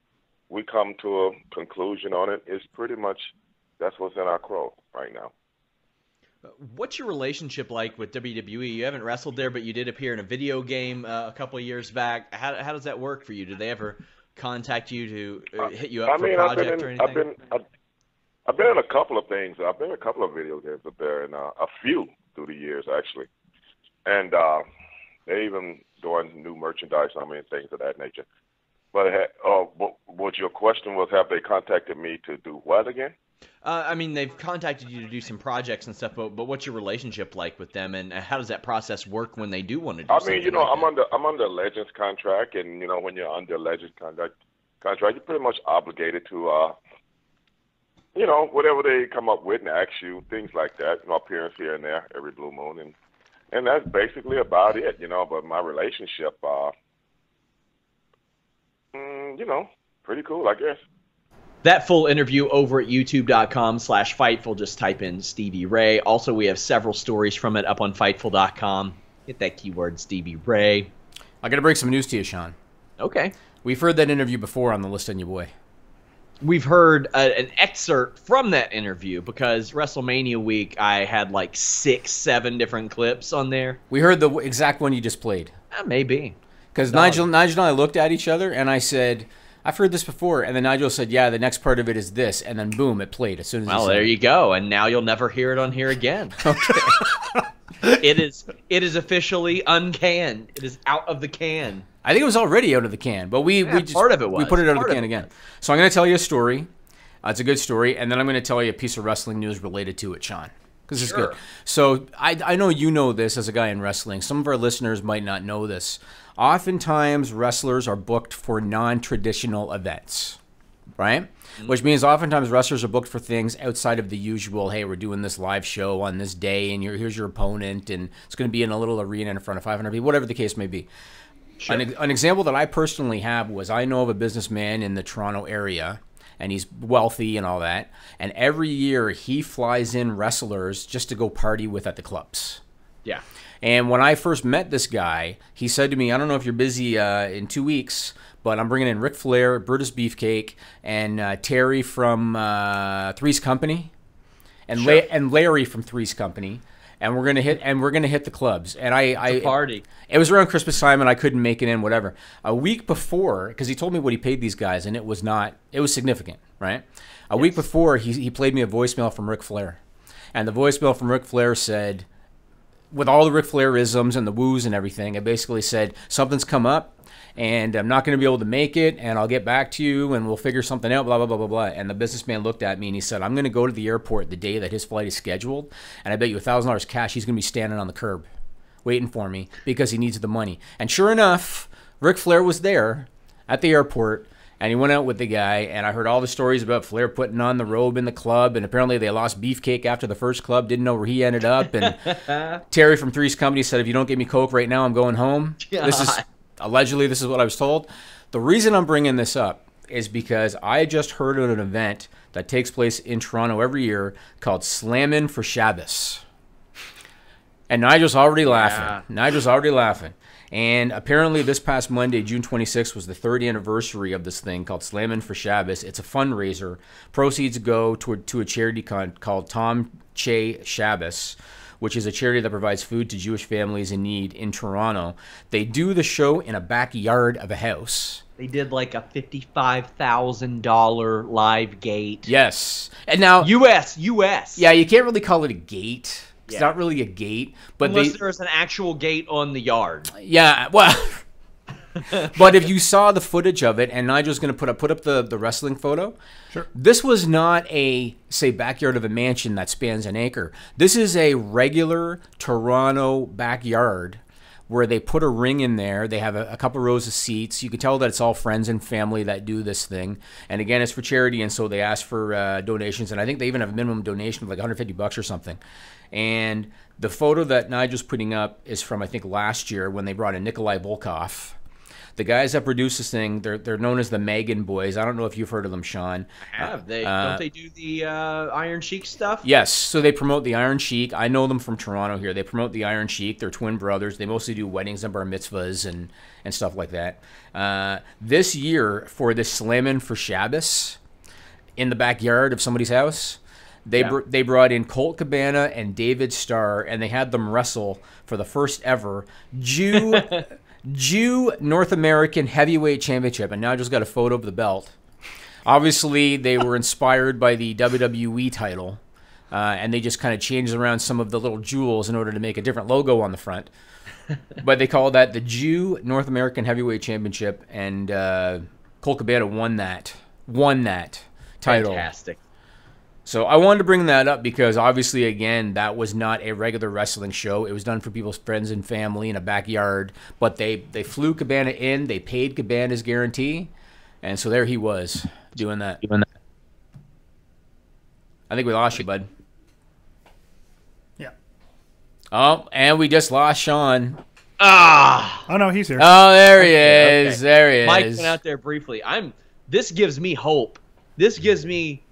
we come to a conclusion on it, it's pretty much that's what's in our quote right now. What's your relationship like with WWE? You haven't wrestled there, but you did appear in a video game a couple of years back. How does that work for you? Did they ever contact you to hit you up for a project or anything? I've been in a couple of things. I've been in a couple of video games up there, and a few through the years, actually. And they even doing new merchandise, things of that nature. But what your question was, have they contacted me to do what again? They've contacted you to do some projects and stuff, but what's your relationship like with them, and how does that process work when they do want to do something I'm under a Legends contract, and, when you're under a Legends contract, you're pretty much obligated to whatever they come up with and ask you, things like that, appearance here and there every blue moon. And that's basically about it, but my relationship, pretty cool, I guess. That full interview over at youtube.com/Fightful. Just type in Stevie Ray. Also, we have several stories from it up on Fightful.com. Hit that keyword, Stevie Ray. I got to break some news to you, Sean. Okay. We've heard that interview before on the List on Your Boy. We've heard an excerpt from that interview because WrestleMania week I had like 6, 7 different clips on there. We heard the exact one you just played. Maybe. Because Nigel and I looked at each other and I said, I've heard this before. And then Nigel said, yeah, the next part of it is this. And then boom, it played as soon as he said there it. you go. And now you'll never hear it on here again. Okay. It is officially uncanned. It is out of the can. I think it was already out of the can, but we just part of it was. we put it out of Part the can of it again. was. So I'm going to tell you a story. It's a good story, and then I'm going to tell you a piece of wrestling news related to it, Sean, because it's good. So I know you know this as a guy in wrestling. Some of our listeners might not know this. Oftentimes, wrestlers are booked for non-traditional events, right? Which means oftentimes wrestlers are booked for things outside of the usual, hey, we're doing this live show on this day, and here's your opponent, and it's going to be in a little arena in front of 500 people, whatever the case may be. Sure. An example that I personally have was I know of a businessman in the Toronto area, and he's wealthy and all that, and every year he flies in wrestlers just to go party with at the clubs. Yeah. And when I first met this guy, he said to me, I don't know if you're busy in 2 weeks, but I'm bringing in Ric Flair, Brutus Beefcake, and Terry from Three's Company, and and Larry from Three's Company. And we're gonna hit the clubs. And I party. It was around Christmas time, and I couldn't make it in. Whatever. A week before, because he told me what he paid these guys, and it was significant, right? A week before, he played me a voicemail from Ric Flair, and the voicemail from Ric Flair said, with all the Ric Flair-isms and the woos and everything, it basically said something's come up, and I'm not going to be able to make it, and I'll get back to you, and we'll figure something out, blah, blah, blah, blah, blah. And the businessman looked at me, and he said, I'm going to go to the airport the day that his flight is scheduled, and I bet you $1,000 cash he's going to be standing on the curb waiting for me because he needs the money. And sure enough, Ric Flair was there at the airport, and he went out with the guy, and I heard all the stories about Flair putting on the robe in the club, and apparently they lost Beefcake after the first club, didn't know where he ended up, and Terry from Three's Company said, if you don't give me Coke right now, I'm going home. Allegedly, this is what I was told. The reason I'm bringing this up is because I just heard of an event that takes place in Toronto every year called Slammin' for Shabbos. And Nigel's already laughing. Nigel's already laughing. And apparently this past Monday, June 26th, was the 3rd anniversary of this thing called Slammin' for Shabbos. It's a fundraiser. Proceeds go to a charity called Tom Che Shabbos, which is a charity that provides food to Jewish families in need in Toronto. They do the show in a backyard of a house. They did like a $55,000 live gate. Yes. And now... US. Yeah, you can't really call it a gate. It's not really a gate. But unless there's an actual gate on the yard. Yeah, well... But if you saw the footage of it, and Nigel's going to put up the wrestling photo, sure. This was not a, say, backyard of a mansion that spans an acre. This is a regular Toronto backyard where they put a ring in there. They have a couple rows of seats. You can tell that it's all friends and family that do this thing. And again, it's for charity, and so they ask for donations. And I think they even have a minimum donation of like $150 or something. And the photo that Nigel's putting up is from, I think, last year when they brought in Nikolai Volkov. The guys that produce this thing, they're known as the Megan Boys. I don't know if you've heard of them, Sean. I have. Don't they do the Iron Sheik stuff? Yes. So they promote the Iron Sheik. I know them from Toronto here. They promote the Iron Sheik. They're twin brothers. They mostly do weddings and bar mitzvahs and stuff like that. This year, for this Slammin' for Shabbos, in the backyard of somebody's house, they brought in Colt Cabana and David Starr, and they had them wrestle for the first ever Jew North American Heavyweight Championship, and now I just got a photo of the belt. Obviously, they were inspired by the WWE title, and they just kind of changed around some of the little jewels in order to make a different logo on the front. But they call that the Jew North American Heavyweight Championship, and Colt Cabana won that title. Fantastic. So I wanted to bring that up because obviously, again, that was not a regular wrestling show. It was done for people's friends and family in a backyard. But they flew Cabana in. They paid Cabana's guarantee. And so there he was doing that. I think we lost you, bud. Yeah. Oh, and we just lost Sean. Ah! Oh, no, he's here. Oh, there he is. Okay. There he is. Mike went out there briefly. This gives me hope. This gives me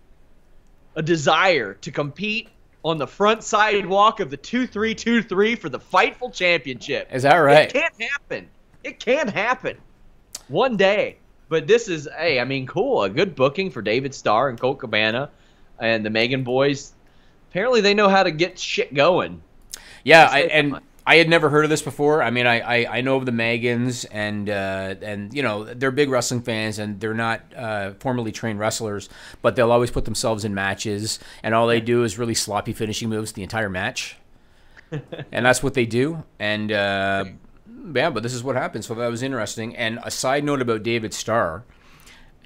a desire to compete on the front sidewalk of the 2323 for the Fightful Championship. Is that right? It can't happen. It can't happen. One day. But this is, hey, I mean, cool. A good booking for David Starr and Colt Cabana and the Megan Boys. Apparently they know how to get shit going. Yeah, and I had never heard of this before. I mean, I know of the Megans, and you know, they're big wrestling fans, and they're not formally trained wrestlers, but they'll always put themselves in matches, and all they do is really sloppy finishing moves the entire match, and that's what they do. And yeah, but this is what happens. So that was interesting. And a side note about David Starr.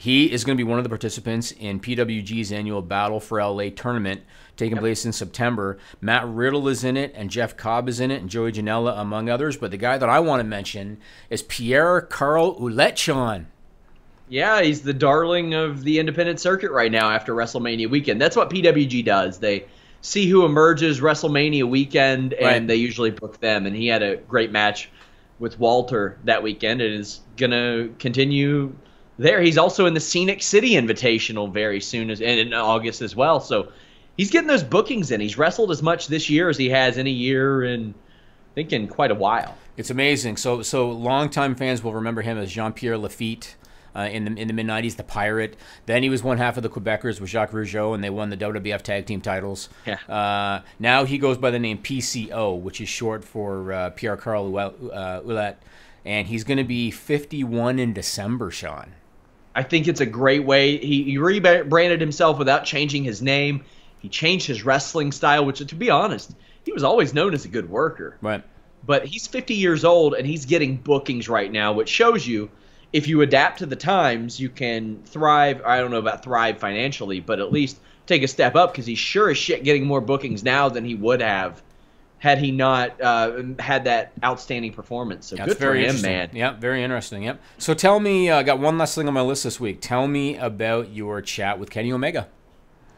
He is going to be one of the participants in PWG's annual Battle for LA tournament taking place in September. Matt Riddle is in it, and Jeff Cobb is in it, and Joey Janela, among others. But the guy that I want to mention is Pierre-Carl Ouellet, Sean. Yeah, he's the darling of the independent circuit right now after WrestleMania weekend. That's what PWG does. They see who emerges WrestleMania weekend, and they usually book them. And he had a great match with Walter that weekend and is going to continue there. He's also in the Scenic City Invitational very soon, and in August as well. So he's getting those bookings in. He's wrestled as much this year as he has any year in, I think, in quite a while. It's amazing. So longtime fans will remember him as Jean-Pierre Lafitte in the mid-'90s, the Pirate. Then he was one half of the Quebecers with Jacques Rougeau, and they won the WWF Tag Team titles. Yeah. Now he goes by the name PCO, which is short for Pierre-Carl Ouellet, and he's going to be 51 in December, Sean. I think it's a great way. He rebranded himself without changing his name. He changed his wrestling style, which, to be honest, he was always known as a good worker. Right. But he's 50 years old, and he's getting bookings right now, which shows you if you adapt to the times, you can thrive. I don't know about thrive financially, but at least take a step up, because he's sure as shit getting more bookings now than he would have had he not had that outstanding performance. So That's good for him, man. Yep, very interesting. Yep. So tell me, I got one last thing on my list this week. Tell me about your chat with Kenny Omega.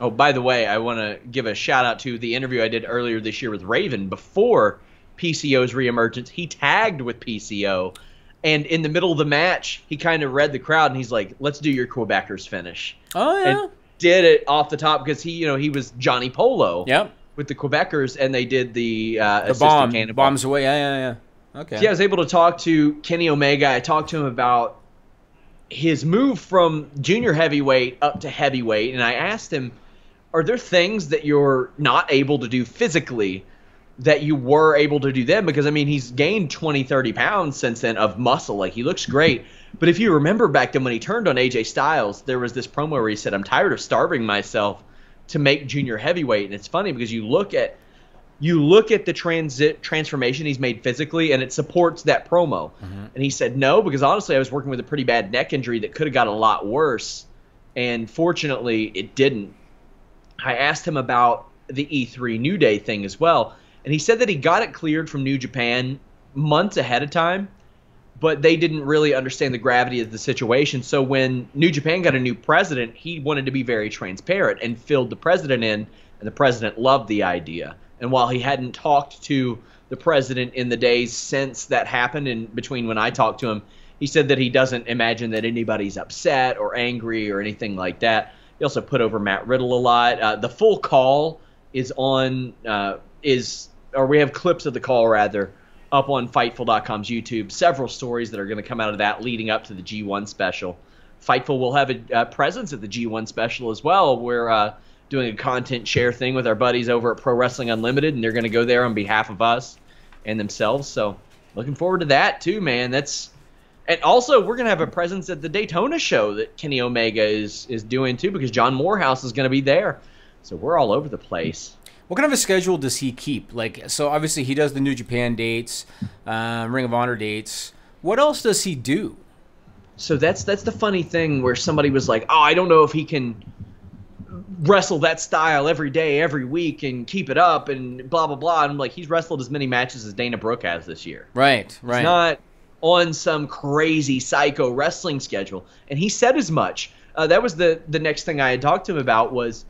Oh, by the way, I want to give a shout out to the interview I did earlier this year with Raven before PCO's reemergence. He tagged with PCO, and in the middle of the match, he kind of read the crowd, and he's like, "Let's do your Quebecers finish." Oh yeah. And did it off the top because he was Johnny Polo. Yep. With the Quebecers, and they did the bombs away. Yeah. Okay. So yeah, I was able to talk to Kenny Omega. I talked to him about his move from junior heavyweight up to heavyweight, and I asked him, are there things that you're not able to do physically that you were able to do then? Because, I mean, he's gained 20, 30 pounds since then of muscle. Like, he looks great. But if you remember back then when he turned on AJ Styles, there was this promo where he said, I'm tired of starving myself to make junior heavyweight. And it's funny because you look at the transformation he's made physically, and it supports that promo. Mm-hmm. And he said no, because honestly, I was working with a pretty bad neck injury that could have got a lot worse, and fortunately, it didn't. I asked him about the E3 New Day thing as well, and he said that he got it cleared from New Japan months ahead of time, but they didn't really understand the gravity of the situation. So when New Japan got a new president, he wanted to be very transparent and filled the president in, and the president loved the idea. And while he hadn't talked to the president in the days since that happened, and between when I talked to him, he said that he doesn't imagine that anybody's upset or angry or anything like that. He also put over Matt Riddle a lot. The full call is on, or we have clips of the call rather, up on Fightful.com's YouTube. Several stories that are going to come out of that leading up to the G1 special. Fightful will have a presence at the G1 special as well. We're doing a content share thing with our buddies over at Pro Wrestling Unlimited, and they're going to go there on behalf of us and themselves. So looking forward to that too, man. And also we're going to have a presence at the Daytona show that Kenny Omega is doing too, because John Morehouse is going to be there. So we're all over the place. What kind of a schedule does he keep? Like, so obviously he does the New Japan dates, Ring of Honor dates. What else does he do? So that's the funny thing where somebody was like, oh, I don't know if he can wrestle that style every day, every week, and keep it up, and blah, blah, blah. And I'm like, he's wrestled as many matches as Dana Brooke has this year. Right. He's not on some crazy psycho wrestling schedule. And he said as much. That was the next thing I had talked to him about was,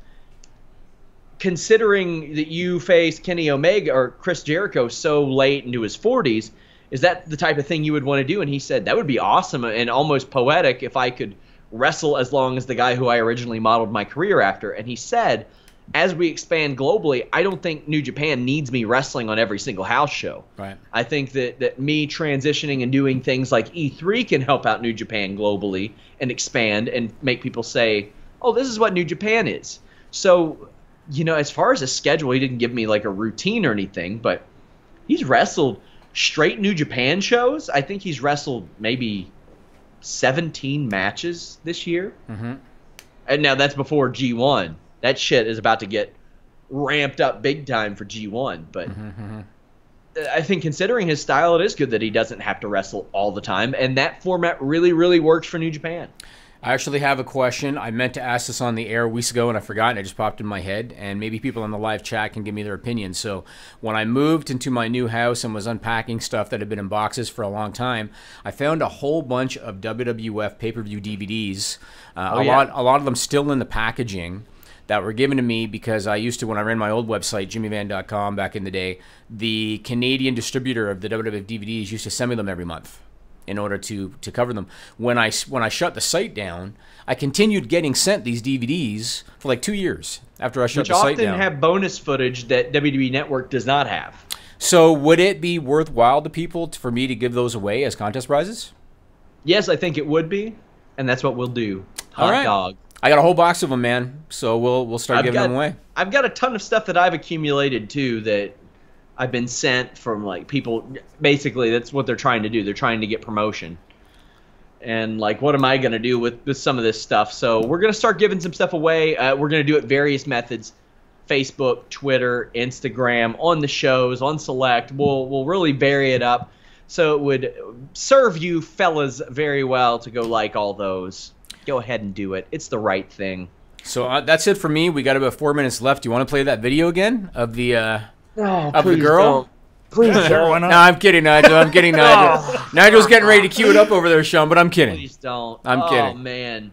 considering that you faced Kenny Omega or Chris Jericho so late into his 40s, is that the type of thing you would want to do? And he said, that would be awesome and almost poetic if I could wrestle as long as the guy who I originally modeled my career after. And he said, as we expand globally, I don't think New Japan needs me wrestling on every single house show. Right. I think that me transitioning and doing things like E3 can help out New Japan globally and expand and make people say, oh, this is what New Japan is. So, as far as a schedule, he didn't give me like a routine or anything, but he's wrestled straight New Japan shows. I think he's wrestled maybe 17 matches this year. Mm-hmm. And now that's before G1. That shit is about to get ramped up big time for G1. But I think considering his style, it is good that he doesn't have to wrestle all the time. And that format really, really works for New Japan. I actually have a question. I meant to ask this on the air weeks ago, and I forgot, and it just popped in my head. And maybe people in the live chat can give me their opinion. So when I moved into my new house and was unpacking stuff that had been in boxes for a long time, I found a whole bunch of WWF pay-per-view DVDs. A lot of them still in the packaging that were given to me because I used to, when I ran my old website, jimmyvan.com back in the day, the Canadian distributor of the WWF DVDs used to send me them every month in order to cover them. When I shut the site down, I continued getting sent these DVDs for like 2 years after I shut the site down. Which often have bonus footage that WWE Network does not have. So would it be worthwhile to people for me to give those away as contest prizes? Yes, I think it would be, and that's what we'll do. Hot dog. I got a whole box of them, man. So we'll start giving them away. I've got a ton of stuff that I've accumulated too that I've been sent from like people. Basically, that's what they're trying to do. They're trying to get promotion. And like, what am I going to do with some of this stuff? So we're going to start giving some stuff away. We're going to do it various methods: Facebook, Twitter, Instagram, on the shows, on Select. We'll really vary it up. So it would serve you fellas very well to go like all those. Go ahead and do it. It's the right thing. So that's it for me. We got about 4 minutes left. Do you want to play that video again of the of the girl? Don't. Please don't. No, I'm kidding, Nigel. I'm kidding, Nigel. Nigel's getting ready to cue it up over there, Sean, but I'm kidding. Please don't. I'm kidding. Oh, man.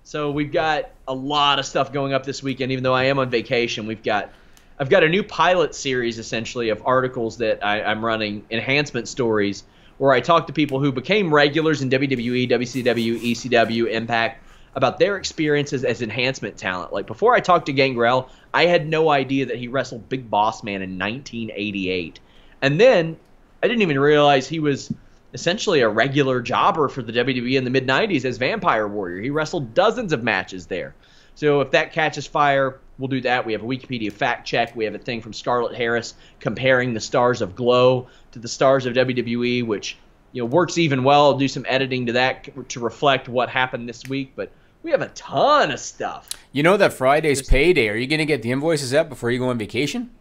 So we've got a lot of stuff going up this weekend, even though I am on vacation. I've got a new pilot series, essentially, of articles that I'm running, enhancement stories, where I talk to people who became regulars in WWE, WCW, ECW, Impact, about their experiences as enhancement talent. Like, before I talked to Gangrel, I had no idea that he wrestled Big Boss Man in 1988. And then I didn't even realize he was essentially a regular jobber for the WWE in the mid-90s as Vampire Warrior. He wrestled dozens of matches there. So if that catches fire, we'll do that. We have a Wikipedia fact check. We have a thing from Scarlett Harris comparing the stars of Glow to the stars of WWE, which works even well. I'll do some editing to that to reflect what happened this week. But we have a ton of stuff. You know that Friday's payday. Are you going to get the invoices up before you go on vacation?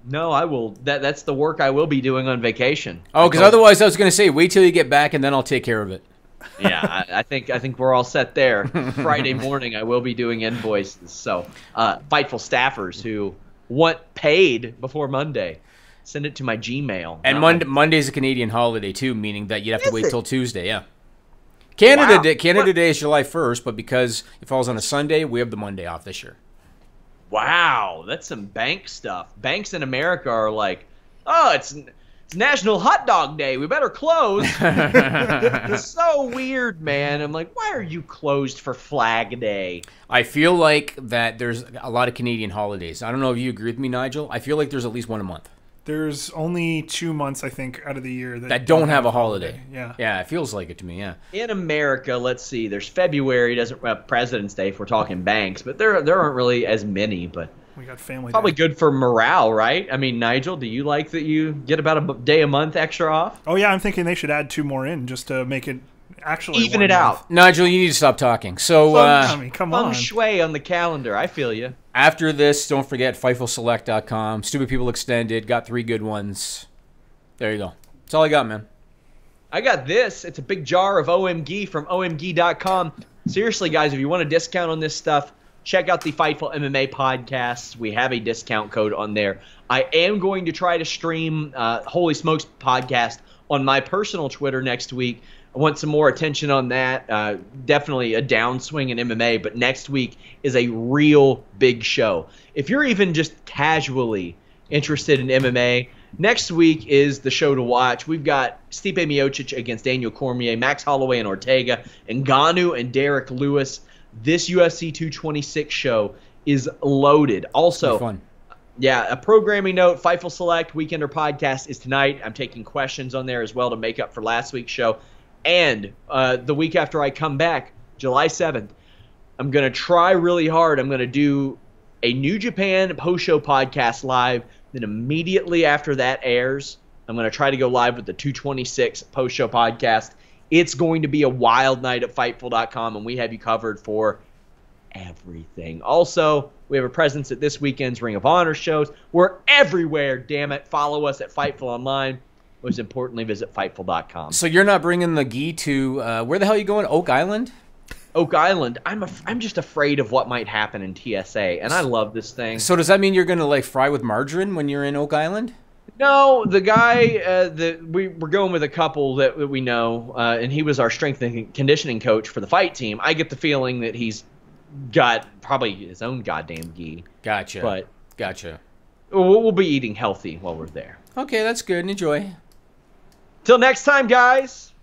No, I will. That's the work I will be doing on vacation. Oh, because otherwise I was going to say, wait till you get back and then I'll take care of it. Yeah, I think we're all set there. Friday morning I will be doing invoices. So Fightful staffers who want paid before Monday, send it to my Gmail. And Monday's a Canadian holiday too, meaning that you'd have to wait till Tuesday. Yeah. Canada Day is July 1st, but because it falls on a Sunday, we have the Monday off this year. Wow, that's some bank stuff. Banks in America are like, oh, it's National Hot Dog Day. We better close. It's so weird, man. I'm like, why are you closed for Flag Day? I feel like that there's a lot of Canadian holidays. I don't know if you agree with me, Nigel. I feel like there's at least one a month. There's only 2 months, I think, out of the year that don't have a holiday. Yeah. Yeah, it feels like it to me, yeah. In America, let's see, there's February, President's Day if we're talking banks, but there aren't really as many, but we got Family probably Day. Good for morale, right? I mean, Nigel, do you like that you get about a day a month extra off? Oh, yeah, I'm thinking they should add 2 more in just to make it actually even it out. Nigel, you need to stop talking. So, come on. Feng shui on the calendar, I feel you. After this, don't forget FightfulSelect.com. Stupid People Extended. Got 3 good ones. There you go. That's all I got, man. I got this. It's a big jar of OMG from OMG.com. Seriously, guys, if you want a discount on this stuff, check out the Fightful MMA podcasts. We have a discount code on there. I am going to try to stream Holy Smokes podcast on my personal Twitter next week. I want some more attention on that. Definitely a downswing in MMA, but next week is a real big show. If you're even just casually interested in MMA, next week is the show to watch. We've got Stipe Miocic against Daniel Cormier, Max Holloway and Ortega, Ngannou and Derek Lewis. This UFC 226 show is loaded. Also, fun. Yeah, a programming note, Fightful Select Weekender podcast is tonight. I'm taking questions on there as well to make up for last week's show. And the week after I come back, July 7th, I'm going to try really hard. I'm going to do a New Japan post-show podcast live Then immediately after that airs, I'm going to try to go live with the 226 post-show podcast. It's going to be a wild night at Fightful.com, and we have you covered for everything. Also, we have a presence at this weekend's Ring of Honor shows. We're everywhere, damn it. Follow us at Fightful Online. Most importantly, visit Fightful.com. So you're not bringing the gi to, where the hell are you going, Oak Island? Oak Island. I'm just afraid of what might happen in TSA, and I love this thing. So does that mean you're going to like fry with margarine when you're in Oak Island? No, the guy we're going with a couple that we know, and he was our strength and conditioning coach for the fight team. I get the feeling that he's got probably his own goddamn gi. Gotcha. But gotcha. We'll be eating healthy while we're there. Okay, that's good. Enjoy. Till next time, guys.